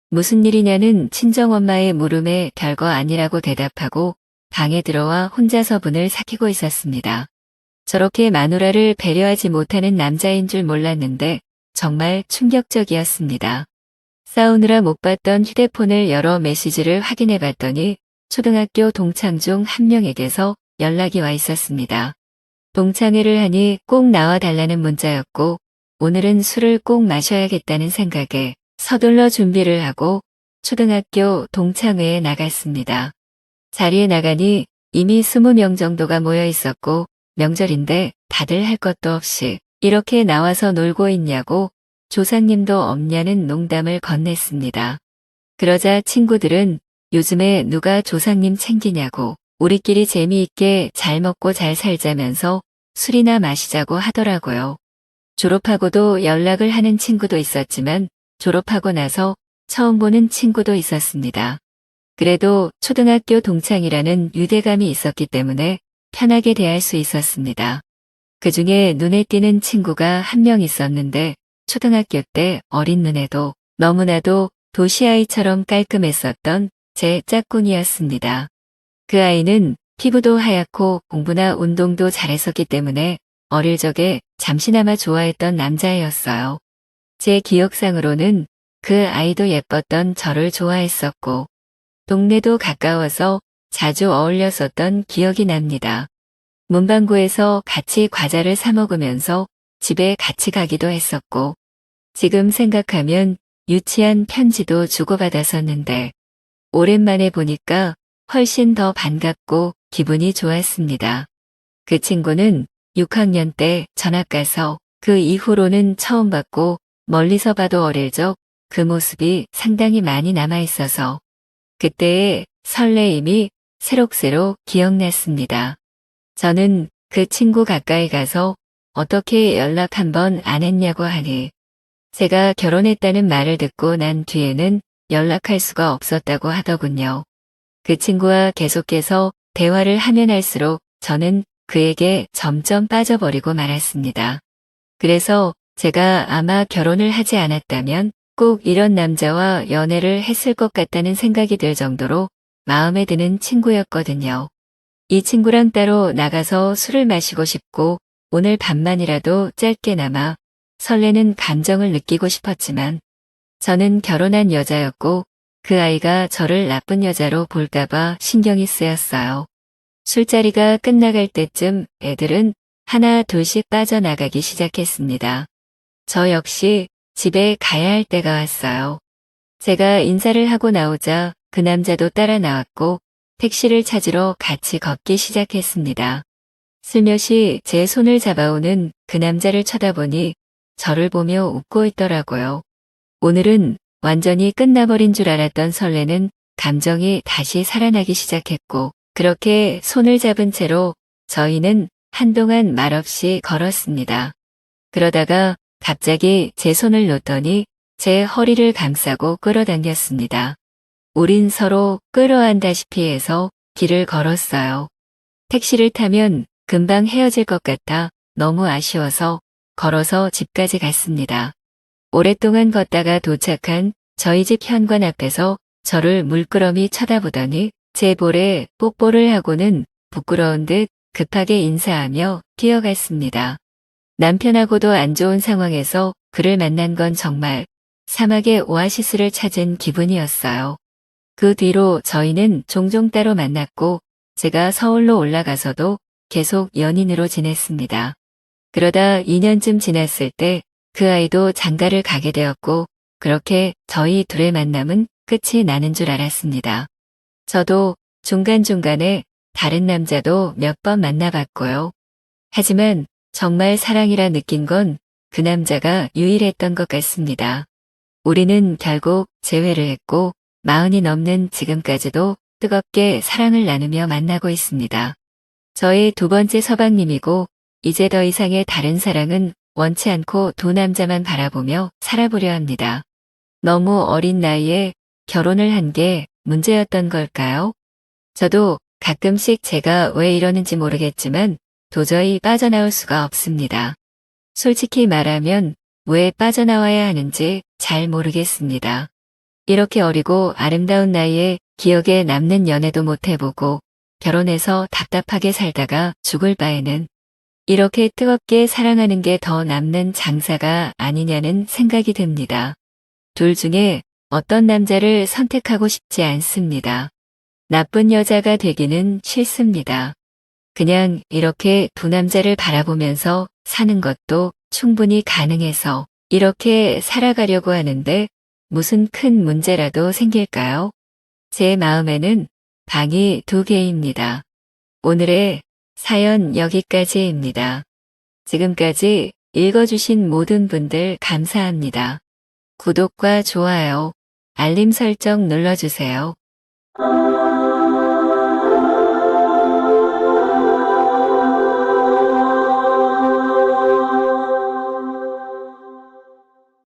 무슨 일이냐는 친정엄마의 물음에 별거 아니라고 대답하고 방에 들어와 혼자서 분을 삭히고 있었습니다. 저렇게 마누라를 배려하지 못하는 남자인 줄 몰랐는데 정말 충격적이었습니다. 싸우느라 못 봤던 휴대폰을 열어 메시지를 확인해 봤더니 초등학교 동창 중 한 명에게서 연락이 와 있었습니다. 동창회를 하니 꼭 나와 달라는 문자였고 오늘은 술을 꼭 마셔야겠다는 생각에 서둘러 준비를 하고 초등학교 동창회에 나갔습니다. 자리에 나가니 이미 20명 정도가 모여 있었고 명절인데 다들 할 것도 없이 이렇게 나와서 놀고 있냐고 조상님도 없냐는 농담을 건넸습니다. 그러자 친구들은 요즘에 누가 조상님 챙기냐고 우리끼리 재미있게 잘 먹고 잘 살자면서 술이나 마시자고 하더라고요. 졸업하고도 연락을 하는 친구도 있었지만 졸업하고 나서 처음 보는 친구도 있었습니다. 그래도 초등학교 동창이라는 유대감이 있었기 때문에 편하게 대할 수 있었습니다. 그중에 눈에 띄는 친구가 한 명 있었는데 초등학교 때 어린 눈에도 너무나도 도시아이처럼 깔끔했었던 제 짝꿍이었습니다. 그 아이는 피부도 하얗고 공부나 운동도 잘했었기 때문에 어릴 적에 잠시나마 좋아했던 남자애였어요. 제 기억상으로는 그 아이도 예뻤던 저를 좋아했었고 동네도 가까워서 자주 어울렸었던 기억이 납니다. 문방구에서 같이 과자를 사 먹으면서 집에 같이 가기도 했었고 지금 생각하면 유치한 편지도 주고받았었는데 오랜만에 보니까 훨씬 더 반갑고 기분이 좋았습니다. 그 친구는 6학년 때 전학 가서 그 이후로는 처음 봤고 멀리서 봐도 어릴 적 그 모습이 상당히 많이 남아 있어서 그때의 설레임이 새록새록 기억났습니다. 저는 그 친구 가까이 가서 어떻게 연락 한번 안 했냐고 하니 제가 결혼했다는 말을 듣고 난 뒤에는 연락할 수가 없었다고 하더군요. 그 친구와 계속해서 대화를 하면 할수록 저는 그에게 점점 빠져버리고 말았습니다. 그래서 제가 아마 결혼을 하지 않았다면 꼭 이런 남자와 연애를 했을 것 같다는 생각이 들 정도로 마음에 드는 친구였거든요. 이 친구랑 따로 나가서 술을 마시고 싶고 오늘 밤만이라도 짧게나마 설레는 감정을 느끼고 싶었지만 저는 결혼한 여자였고 그 아이가 저를 나쁜 여자로 볼까봐 신경이 쓰였어요. 술자리가 끝나갈 때쯤 애들은 하나 둘씩 빠져나가기 시작했습니다. 저 역시 집에 가야 할 때가 왔어요. 제가 인사를 하고 나오자 그 남자도 따라 나왔고 택시를 찾으러 같이 걷기 시작했습니다. 슬며시 제 손을 잡아오는 그 남자를 쳐다보니 저를 보며 웃고 있더라고요. 오늘은 완전히 끝나버린 줄 알았던 설레는 감정이 다시 살아나기 시작했고 그렇게 손을 잡은 채로 저희는 한동안 말없이 걸었습니다. 그러다가 갑자기 제 손을 놓더니 제 허리를 감싸고 끌어당겼습니다. 우린 서로 끌어안다시피 해서 길을 걸었어요. 택시를 타면 금방 헤어질 것 같아 너무 아쉬워서 걸어서 집까지 갔습니다. 오랫동안 걷다가 도착한 저희 집 현관 앞에서 저를 물끄러미 쳐다보더니 제 볼에 뽀뽀를 하고는 부끄러운 듯 급하게 인사하며 뛰어갔습니다. 남편하고도 안 좋은 상황에서 그를 만난 건 정말 사막의 오아시스를 찾은 기분이었어요. 그 뒤로 저희는 종종 따로 만났고 제가 서울로 올라가서도 계속 연인으로 지냈습니다. 그러다 2년쯤 지났을 때 그 아이도 장가를 가게 되었고 그렇게 저희 둘의 만남은 끝이 나는 줄 알았습니다. 저도 중간중간에 다른 남자도 몇 번 만나봤고요. 하지만 정말 사랑이라 느낀 건 그 남자가 유일했던 것 같습니다. 우리는 결국 재회를 했고 40이 넘는 지금까지도 뜨겁게 사랑을 나누며 만나고 있습니다. 저의 두 번째 서방님이고 이제 더 이상의 다른 사랑은 원치 않고 두 남자만 바라보며 살아보려 합니다. 너무 어린 나이에 결혼을 한 게 문제였던 걸까요? 저도 가끔씩 제가 왜 이러는지 모르겠지만 도저히 빠져나올 수가 없습니다. 솔직히 말하면 왜 빠져나와야 하는지 잘 모르겠습니다. 이렇게 어리고 아름다운 나이에 기억에 남는 연애도 못 해보고 결혼해서 답답하게 살다가 죽을 바에는 이렇게 뜨겁게 사랑하는 게 더 남는 장사가 아니냐는 생각이 듭니다. 둘 중에 어떤 남자를 선택하고 싶지 않습니다. 나쁜 여자가 되기는 싫습니다. 그냥 이렇게 두 남자를 바라보면서 사는 것도 충분히 가능해서 이렇게 살아가려고 하는데 무슨 큰 문제라도 생길까요? 제 마음에는 방이 2개입니다. 오늘의 사연 여기까지입니다. 지금까지 읽어주신 모든 분들 감사합니다. 구독과 좋아요, 알림 설정 눌러주세요.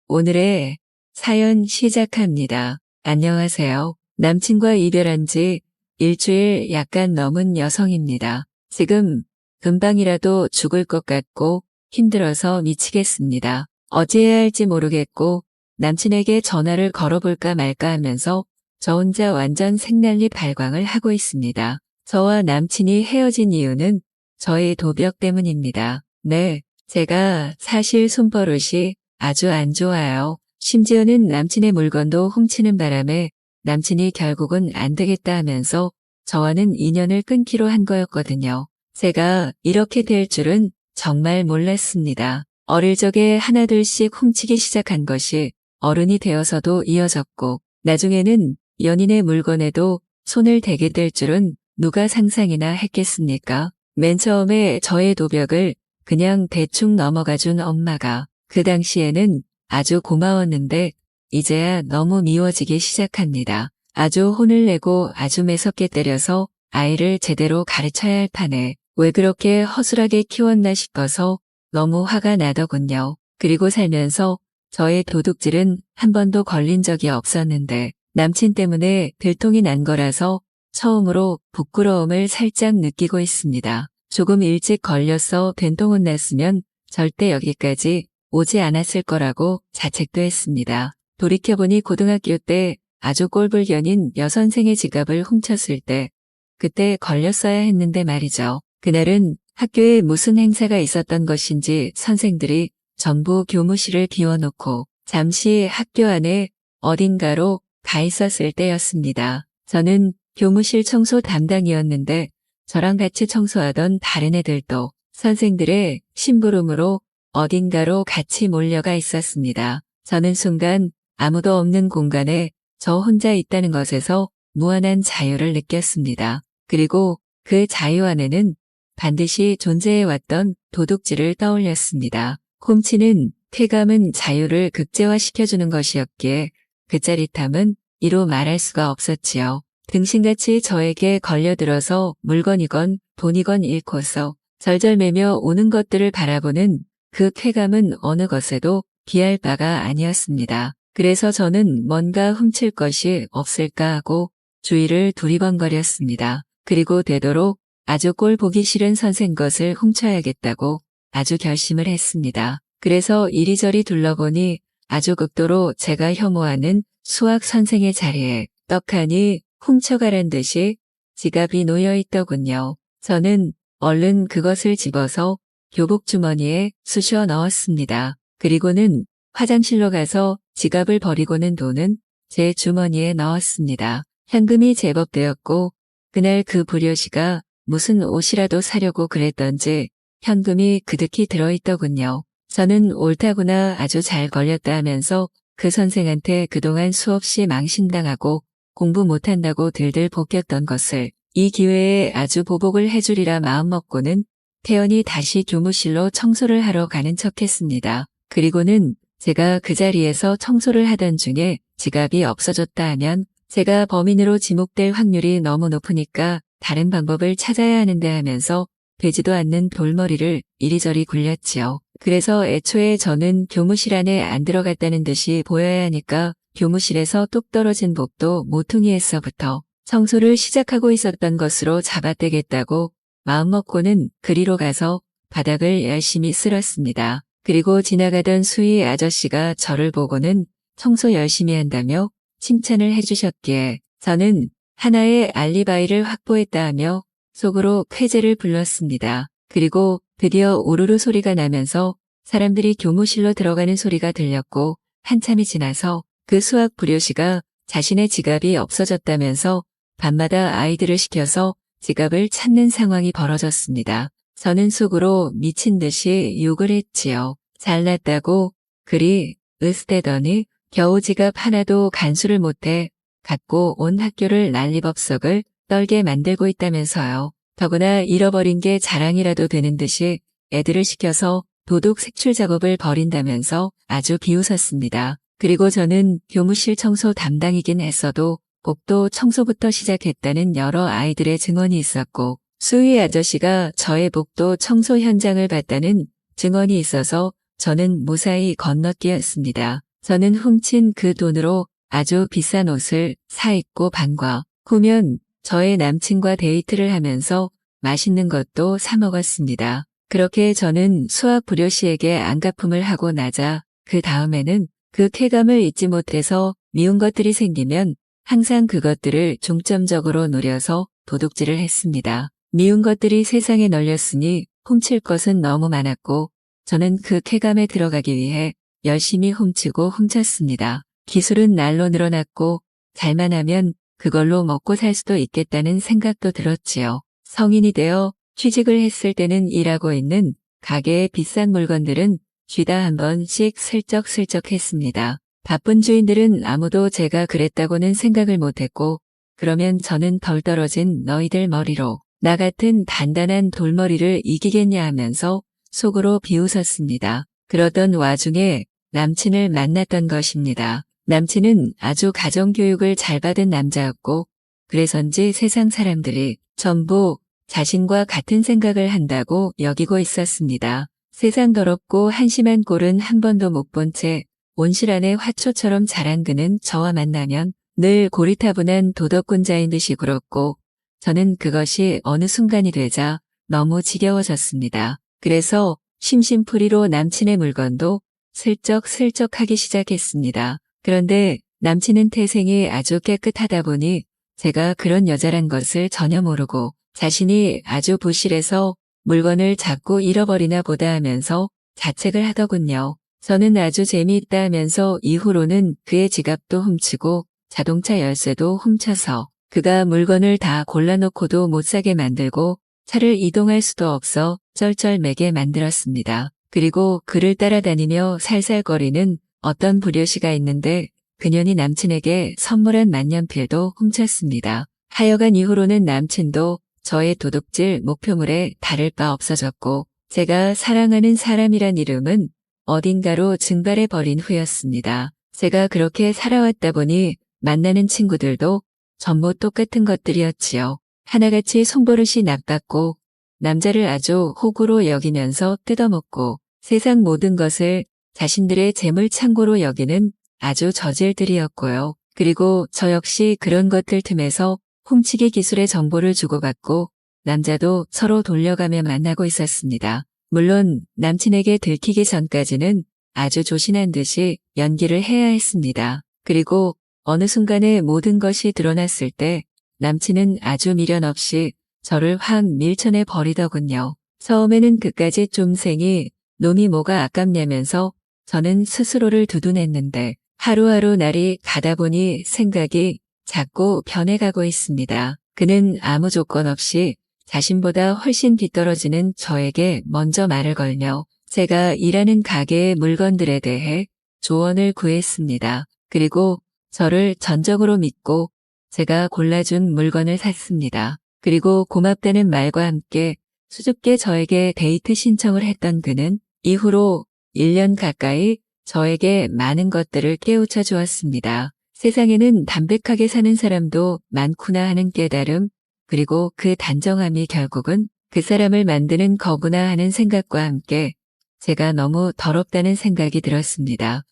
오늘의 사연 시작합니다. 안녕하세요. 남친과 이별한 지 일주일 약간 넘은 여성입니다. 지금 금방이라도 죽을 것 같고 힘들어서 미치겠습니다. 어찌해야 할지 모르겠고 남친에게 전화를 걸어볼까 말까 하면서 저 혼자 완전 생난리 발광을 하고 있습니다. 저와 남친이 헤어진 이유는 저의 도벽 때문입니다. 네, 제가 사실 손버릇이 아주 안 좋아요. 심지어는 남친의 물건도 훔치는 바람에 남친이 결국은 안 되겠다 하면서 저와는 인연을 끊기로 한 거였거든요. 제가 이렇게 될 줄은 정말 몰랐습니다. 어릴 적에 하나둘씩 훔치기 시작한 것이 어른이 되어서도 이어졌고 나중에는 연인의 물건에도 손을 대게 될 줄은 누가 상상이나 했겠습니까? 맨 처음에 저의 도벽을 그냥 대충 넘어가준 엄마가 그 당시에는 아주 고마웠는데 이제야 너무 미워지기 시작합니다. 아주 혼을 내고 아주 매섭게 때려서 아이를 제대로 가르쳐야 할 판에 왜 그렇게 허술하게 키웠나 싶어서 너무 화가 나더군요. 그리고 살면서 저의 도둑질은 한 번도 걸린 적이 없었는데 남친 때문에 들통이 난 거라서 처음으로 부끄러움을 살짝 느끼고 있습니다. 조금 일찍 걸려서 된통 혼났으면 절대 여기까지 오지 않았을 거라고 자책도 했습니다. 돌이켜보니 고등학교 때 아주 꼴불견인 여선생의 지갑을 훔쳤을 때 그때 걸렸어야 했는데 말이죠. 그날은 학교에 무슨 행사가 있었던 것인지 선생들이 전부 교무실을 비워놓고 잠시 학교 안에 어딘가로 가 있었을 때였습니다. 저는 교무실 청소 담당이었는데 저랑 같이 청소하던 다른 애들도 선생들의 심부름으로 어딘가로 같이 몰려가 있었습니다. 저는 순간 아무도 없는 공간에 저 혼자 있다는 것에서 무한한 자유를 느꼈습니다. 그리고 그 자유 안에는 반드시 존재해왔던 도둑질을 떠올렸습니다. 훔치는 쾌감은 자유를 극대화시켜주는 것이었기에 그 짜릿함은 이루 말할 수가 없었지요. 등신같이 저에게 걸려들어서 물건이건 돈이건 잃고서 절절매며 오는 것들을 바라보는 그 쾌감은 어느 것에도 비할 바가 아니었습니다. 그래서 저는 뭔가 훔칠 것이 없을까 하고 주위를 두리번거렸습니다. 그리고 되도록 아주 꼴 보기 싫은 선생 것을 훔쳐야겠다고 아주 결심을 했습니다. 그래서 이리저리 둘러보니 아주 극도로 제가 혐오하는 수학 선생의 자리에 떡하니 훔쳐가란 듯이 지갑이 놓여 있더군요. 저는 얼른 그것을 집어서 교복 주머니에 쑤셔 넣었습니다. 그리고는 화장실로 가서 지갑을 버리고는 돈은 제 주머니에 넣었습니다. 현금이 제법 되었고 그날 그 불효시가 무슨 옷이라도 사려고 그랬던지 현금이 그득히 들어있더군요. 저는 옳다구나 아주 잘 걸렸다 하면서 그 선생한테 그동안 수없이 망신당하고 공부 못한다고 들들 볶였던 것을 이 기회에 아주 보복을 해주리라 마음먹고는 태연히 다시 교무실로 청소를 하러 가는 척했습니다. 그리고는 제가 그 자리에서 청소를 하던 중에 지갑이 없어졌다 하면 제가 범인으로 지목될 확률이 너무 높으니까 다른 방법을 찾아야 하는데 하면서 되지도 않는 돌머리를 이리저리 굴렸지요. 그래서 애초에 저는 교무실 안에 안 들어갔다는 듯이 보여야 하니까 교무실에서 뚝 떨어진 복도 모퉁이에서부터 청소를 시작하고 있었던 것으로 잡아떼겠다고 마음먹고는 그리로 가서 바닥을 열심히 쓸었습니다. 그리고 지나가던 수희 아저씨가 저를 보고는 청소 열심히 한다며 칭찬을 해주셨기에 저는 하나의 알리바이를 확보했다 하며 속으로 쾌재를 불렀습니다. 그리고 드디어 우르르 소리가 나면서 사람들이 교무실로 들어가는 소리가 들렸고 한참이 지나서 그 수학 불효시가 자신의 지갑이 없어졌다면서 밤마다 아이들을 시켜서 지갑을 찾는 상황이 벌어졌습니다. 저는 속으로 미친 듯이 욕을 했지요. 잘났다고 그리 으스대더니 겨우 지갑 하나도 간수를 못해 갖고 온 학교를 난리법석을 떨게 만들고 있다면서요. 더구나 잃어버린 게 자랑이라도 되는 듯이 애들을 시켜서 도둑 색출 작업을 벌인다면서 아주 비웃었습니다. 그리고 저는 교무실 청소 담당이긴 했어도 복도 청소부터 시작했다는 여러 아이들의 증언이 있었고 수희 아저씨가 저의 복도 청소 현장을 봤다는 증언이 있어서 저는 무사히 건너뛰었습니다. 저는 훔친 그 돈으로 아주 비싼 옷을 사 입고 방과 후면 저의 남친과 데이트를 하면서 맛있는 것도 사 먹었습니다. 그렇게 저는 수학 불효시에게 안갚음을 하고 나자 그 다음에는 그 쾌감을 잊지 못해서 미운 것들이 생기면 항상 그것들을 중점적으로 노려서 도둑질을 했습니다. 미운 것들이 세상에 널렸으니 훔칠 것은 너무 많았고 저는 그 쾌감에 들어가기 위해 열심히 훔치고 훔쳤습니다. 기술은 날로 늘어났고 잘만 하면 그걸로 먹고 살 수도 있겠다는 생각도 들었지요. 성인이 되어 취직을 했을 때는 일하고 있는 가게의 비싼 물건들은 쥐다 한 번씩 슬쩍슬쩍 했습니다. 바쁜 주인들은 아무도 제가 그랬다고는 생각을 못했고 그러면 저는 덜 떨어진 너희들 머리로 나 같은 단단한 돌머리를 이기겠냐 하면서 속으로 비웃었습니다. 그러던 와중에 남친을 만났던 것입니다. 남친은 아주 가정교육을 잘 받은 남자였고 그래서인지 세상 사람들이 전부 자신과 같은 생각을 한다고 여기고 있었습니다. 세상 더럽고 한심한 꼴은 한 번도 못 본 채 온실 안에 화초처럼 자란 그는 저와 만나면 늘 고리타분한 도덕군자인 듯이 굴었고 저는 그것이 어느 순간이 되자 너무 지겨워졌습니다. 그래서 심심풀이로 남친의 물건도 슬쩍슬쩍 하기 시작했습니다. 그런데 남친은 태생이 아주 깨끗하다 보니 제가 그런 여자란 것을 전혀 모르고 자신이 아주 부실해서 물건을 자꾸 잃어버리나 보다 하면서 자책을 하더군요. 저는 아주 재미있다 하면서 이후로는 그의 지갑도 훔치고 자동차 열쇠도 훔쳐서 그가 물건을 다 골라놓고도 못 사게 만들고 차를 이동할 수도 없어 쩔쩔매게 만들었습니다. 그리고 그를 따라다니며 살살거리는 어떤 불효시가 있는데 그년이 남친에게 선물한 만년필도 훔쳤습니다. 하여간 이후로는 남친도 저의 도둑질 목표물에 다를 바 없어졌고 제가 사랑하는 사람이란 이름은 어딘가로 증발해버린 후였습니다. 제가 그렇게 살아왔다 보니 만나는 친구들도 전부 똑같은 것들이었지요. 하나같이 손버릇이 나빴고 남자를 아주 호구로 여기면서 뜯어먹고 세상 모든 것을 자신들의 재물 창고로 여기는 아주 저질들이었고요. 그리고 저 역시 그런 것들 틈에서 훔치기 기술의 정보를 주고받고 남자도 서로 돌려가며 만나고 있었습니다. 물론 남친에게 들키기 전까지는 아주 조신한 듯이 연기를 해야 했습니다. 그리고 어느 순간에 모든 것이 드러났을 때 남친은 아주 미련 없이 저를 확 밀쳐내 버리더군요. 처음에는 그까짓 쫌생이 놈이 뭐가 아깝냐면서 저는 스스로를 두둔했는데 하루하루 날이 가다 보니 생각이 자꾸 변해가고 있습니다. 그는 아무 조건 없이 자신보다 훨씬 뒤떨어지는 저에게 먼저 말을 걸며 제가 일하는 가게의 물건들에 대해 조언을 구했습니다. 그리고 저를 전적으로 믿고 제가 골라준 물건을 샀습니다. 그리고 고맙다는 말과 함께 수줍게 저에게 데이트 신청을 했던 그는 이후로 1년 가까이 저에게 많은 것들을 깨우쳐 주었습니다. 세상에는 담백하게 사는 사람도 많구나 하는 깨달음, 그리고 그 단정함이 결국은 그 사람을 만드는 거구나 하는 생각과 함께 제가 너무 더럽다는 생각이 들었습니다.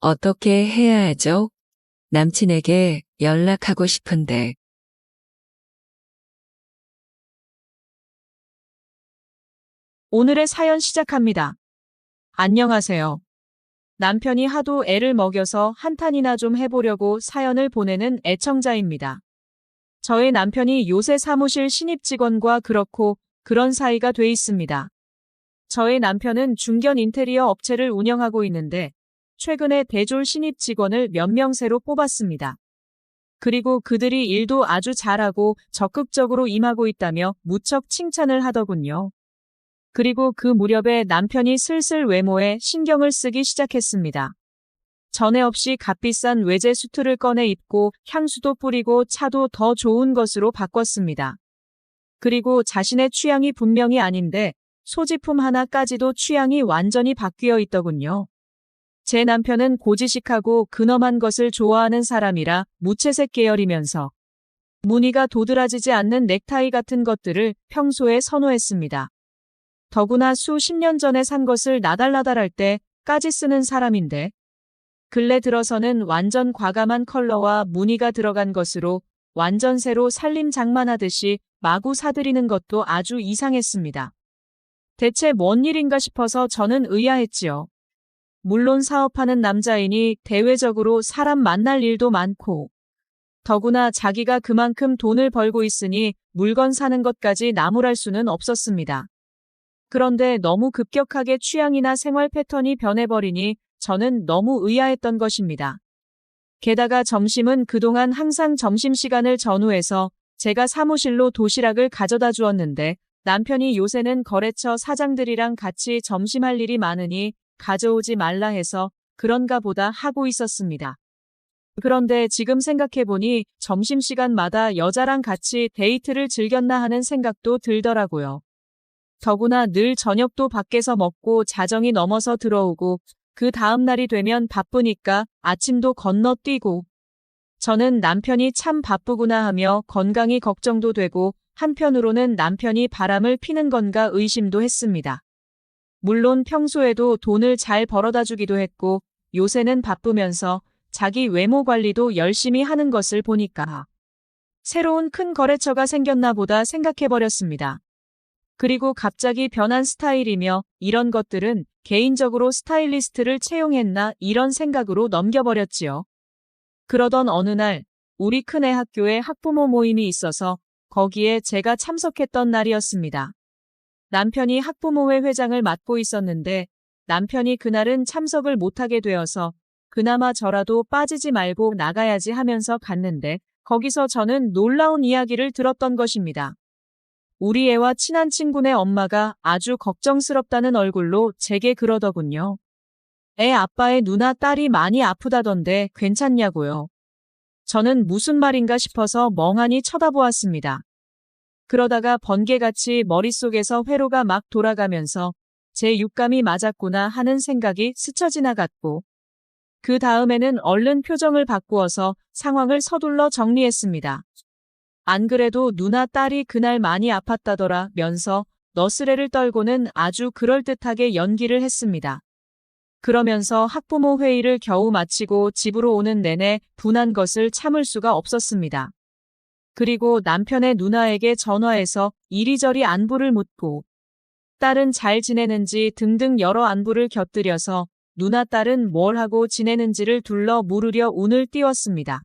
어떻게 해야 하죠? 남친에게 연락하고 싶은데. 오늘의 사연 시작합니다. 안녕하세요. 남편이 하도 애를 먹여서 한탄이나 좀 해보려고 사연을 보내는 애청자입니다. 저의 남편이 요새 사무실 신입 직원과 그렇고 그런 사이가 돼 있습니다. 저의 남편은 중견 인테리어 업체를 운영하고 있는데 최근에 대졸 신입 직원을 몇 명 새로 뽑았습니다. 그리고 그들이 일도 아주 잘하고 적극적으로 임하고 있다며 무척 칭찬을 하더군요. 그리고 그 무렵에 남편이 슬슬 외모에 신경을 쓰기 시작했습니다. 전에 없이 값비싼 외제 수트를 꺼내 입고 향수도 뿌리고 차도 더 좋은 것으로 바꿨습니다. 그리고 자신의 취향이 분명히 아닌데 소지품 하나까지도 취향이 완전히 바뀌어 있더군요. 제 남편은 고지식하고 근엄한 것을 좋아하는 사람이라 무채색 계열이면서 무늬가 도드라지지 않는 넥타이 같은 것들을 평소에 선호했습니다. 더구나 수십 년 전에 산 것을 나달나달할 때까지 쓰는 사람인데 근래 들어서는 완전 과감한 컬러와 무늬가 들어간 것으로 완전 새로 살림 장만하듯이 마구 사들이는 것도 아주 이상했습니다. 대체 뭔 일인가 싶어서 저는 의아했지요. 물론 사업하는 남자이니 대외적으로 사람 만날 일도 많고 더구나 자기가 그만큼 돈을 벌고 있으니 물건 사는 것까지 나무랄 수는 없었습니다. 그런데 너무 급격하게 취향이나 생활 패턴이 변해버리니 저는 너무 의아했던 것입니다. 게다가 점심은 그동안 항상 점심시간을 전후해서 제가 사무실로 도시락을 가져다 주었는데 남편이 요새는 거래처 사장들이랑 같이 점심할 일이 많으니 가져오지 말라 해서 그런가 보다 하고 있었습니다. 그런데 지금 생각해보니 점심시간마다 여자랑 같이 데이트를 즐겼나 하는 생각도 들더라고요. 더구나 늘 저녁도 밖에서 먹고 자정이 넘어서 들어오고 그 다음 날이 되면 바쁘니까 아침도 건너뛰고 저는 남편이 참 바쁘구나 하며 건강이 걱정도 되고 한편으로는 남편이 바람을 피는 건가 의심도 했습니다. 물론 평소에도 돈을 잘 벌어다 주기도 했고 요새는 바쁘면서 자기 외모 관리도 열심히 하는 것을 보니까 새로운 큰 거래처가 생겼나 보다 생각해버렸습니다. 그리고 갑자기 변한 스타일이며 이런 것들은 개인적으로 스타일리스트를 채용했나 이런 생각으로 넘겨버렸지요. 그러던 어느 날 우리 큰애 학교에 학부모 모임이 있어서 거기에 제가 참석했던 날이었습니다. 남편이 학부모회 회장을 맡고 있었는데 남편이 그날은 참석을 못하게 되어서 그나마 저라도 빠지지 말고 나가야지 하면서 갔는데 거기서 저는 놀라운 이야기를 들었던 것입니다. 우리 애와 친한 친구네 엄마가 아주 걱정스럽다는 얼굴로 제게 그러더군요. 애 아빠의 누나 딸이 많이 아프다던데 괜찮냐고요. 저는 무슨 말인가 싶어서 멍하니 쳐다보았습니다. 그러다가 번개같이 머릿속에서 회로가 막 돌아가면서 제 육감이 맞았구나 하는 생각이 스쳐 지나갔고 그 다음에는 얼른 표정을 바꾸어서 상황을 서둘러 정리했습니다. 안 그래도 누나 딸이 그날 많이 아팠다더라 면서 너스레를 떨고는 아주 그럴듯하게 연기를 했습니다. 그러면서 학부모 회의를 겨우 마치고 집으로 오는 내내 분한 것을 참을 수가 없었습니다. 그리고 남편의 누나에게 전화해서 이리저리 안부를 묻고 딸은 잘 지내는지 등등 여러 안부를 곁들여서 누나 딸은 뭘 하고 지내는지를 둘러 물으려 운을 띄웠습니다.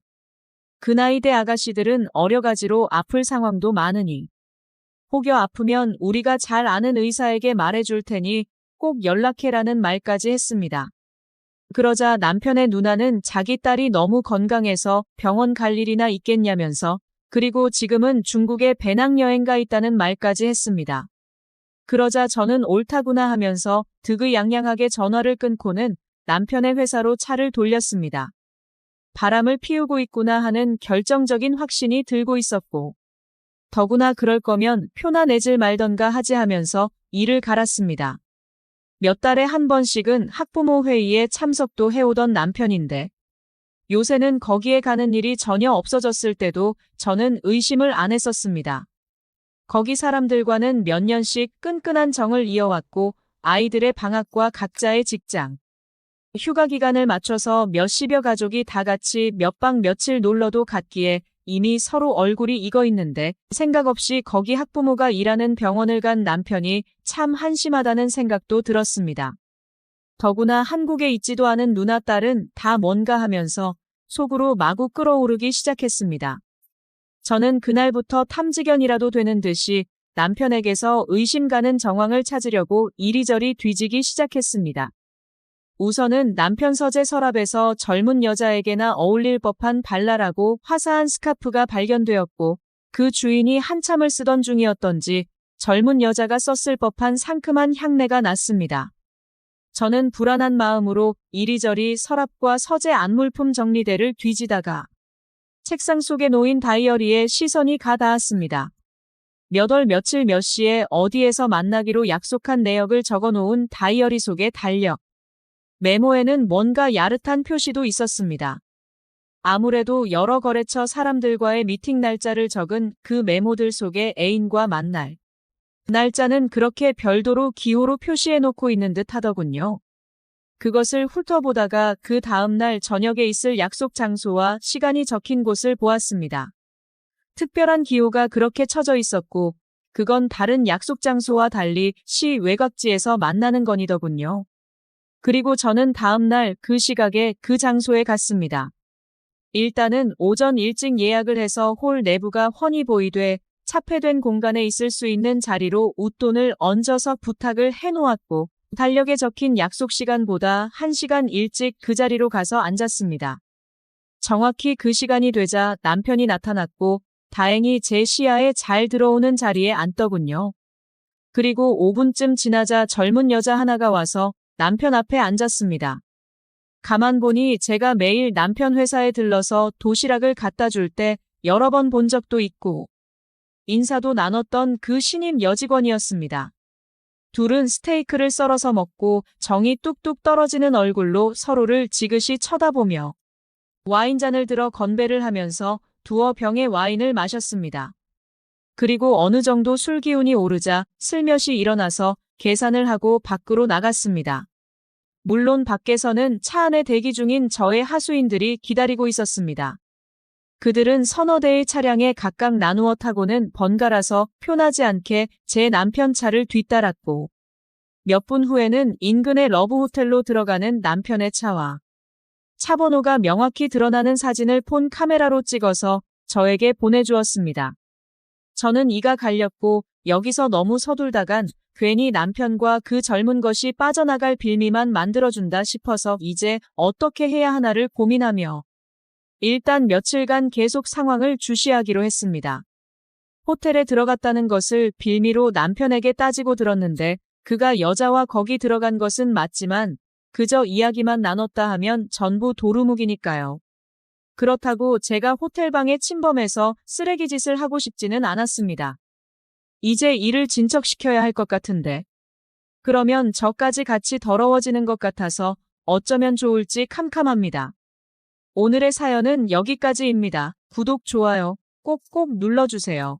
그 나이대 아가씨들은 어려가지로 아플 상황도 많으니 혹여 아프면 우리가 잘 아는 의사에게 말해줄 테니 꼭 연락해라는 말까지 했습니다. 그러자 남편의 누나는 자기 딸이 너무 건강해서 병원 갈 일이나 있겠냐면서 그리고 지금은 중국에 배낭여행 가 있다는 말까지 했습니다. 그러자 저는 옳다구나 하면서 득의양양하게 전화를 끊고는 남편의 회사로 차를 돌렸습니다. 바람을 피우고 있구나 하는 결정적인 확신이 들고 있었고 더구나 그럴 거면 표나 내질 말던가 하지 하면서 일을 갈았습니다. 몇 달에 한 번씩은 학부모 회의에 참석도 해오던 남편인데 요새는 거기에 가는 일이 전혀 없어졌을 때도 저는 의심을 안 했었습니다. 거기 사람들과는 몇 년씩 끈끈한 정을 이어왔고 아이들의 방학과 각자의 직장, 휴가 기간을 맞춰서 몇십여 가족이 다 같이 몇 박 며칠 놀러도 갔기에 이미 서로 얼굴이 익어 있는데 생각 없이 거기 학부모가 일하는 병원을 간 남편이 참 한심하다는 생각도 들었습니다. 더구나 한국에 있지도 않은 누나 딸은 다 뭔가 하면서 속으로 마구 끓어오르기 시작했습니다. 저는 그날부터 탐지견이라도 되는 듯이 남편에게서 의심 가는 정황을 찾으려고 이리저리 뒤지기 시작했습니다. 우선은 남편 서재 서랍에서 젊은 여자에게나 어울릴 법한 발랄하고 화사한 스카프가 발견되었고 그 주인이 한참을 쓰던 중이었던지 젊은 여자가 썼을 법한 상큼한 향내가 났습니다. 저는 불안한 마음으로 이리저리 서랍과 서재 안물품 정리대를 뒤지다가 책상 속에 놓인 다이어리에 시선이 가 닿았습니다. 몇 월 며칠 몇 시에 어디에서 만나기로 약속한 내역을 적어놓은 다이어리 속의 달력. 메모에는 뭔가 야릇한 표시도 있었습니다. 아무래도 여러 거래처 사람들과의 미팅 날짜를 적은 그 메모들 속에 애인과 만날 날짜는 그렇게 별도로 기호로 표시해놓고 있는 듯 하더군요. 그것을 훑어보다가 그 다음날 저녁에 있을 약속 장소와 시간이 적힌 곳을 보았습니다. 특별한 기호가 그렇게 쳐져 있었고 그건 다른 약속 장소와 달리 시 외곽지에서 만나는 거니더군요. 그리고 저는 다음날 그 시각에 그 장소에 갔습니다. 일단은 오전 일찍 예약을 해서 홀 내부가 훤히 보이되 차폐된 공간에 있을 수 있는 자리로 웃돈을 얹어서 부탁을 해놓았고 달력에 적힌 약속 시간보다 1시간 일찍 그 자리로 가서 앉았습니다. 정확히 그 시간이 되자 남편이 나타났고 다행히 제 시야에 잘 들어오는 자리에 앉더군요. 그리고 5분쯤 지나자 젊은 여자 하나가 와서 남편 앞에 앉았습니다. 가만 보니 제가 매일 남편 회사에 들러서 도시락을 갖다 줄 때 여러 번 본 적도 있고, 인사도 나눴던 그 신임 여직원이었습니다. 둘은 스테이크를 썰어서 먹고 정이 뚝뚝 떨어지는 얼굴로 서로를 지그시 쳐다보며 와인잔을 들어 건배를 하면서 두어 병의 와인을 마셨습니다. 그리고 어느 정도 술 기운이 오르자 슬며시 일어나서 계산을 하고 밖으로 나갔습니다. 물론 밖에서는 차 안에 대기 중인 저의 하수인들이 기다리고 있었습니다. 그들은 서너 대의 차량에 각각 나누어 타고는 번갈아서 표나지 않게 제 남편 차를 뒤따랐고, 몇 분 후에는 인근의 러브호텔로 들어가는 남편의 차와 차 번호가 명확히 드러나는 사진을 폰 카메라로 찍어서 저에게 보내주었습니다. 저는 이가 갈렸고 여기서 너무 서둘다간 괜히 남편과 그 젊은 것이 빠져나갈 빌미만 만들어준다 싶어서 이제 어떻게 해야 하나를 고민하며 일단 며칠간 계속 상황을 주시하기로 했습니다. 호텔에 들어갔다는 것을 빌미로 남편에게 따지고 들었는데 그가 여자와 거기 들어간 것은 맞지만 그저 이야기만 나눴다 하면 전부 도루묵이니까요. 그렇다고 제가 호텔방에 침범해서 쓰레기 짓을 하고 싶지는 않았습니다. 이제 일을 진척시켜야 할 것 같은데. 그러면 저까지 같이 더러워지는 것 같아서 어쩌면 좋을지 캄캄합니다. 오늘의 사연은 여기까지입니다. 구독, 좋아요 꼭꼭 눌러주세요.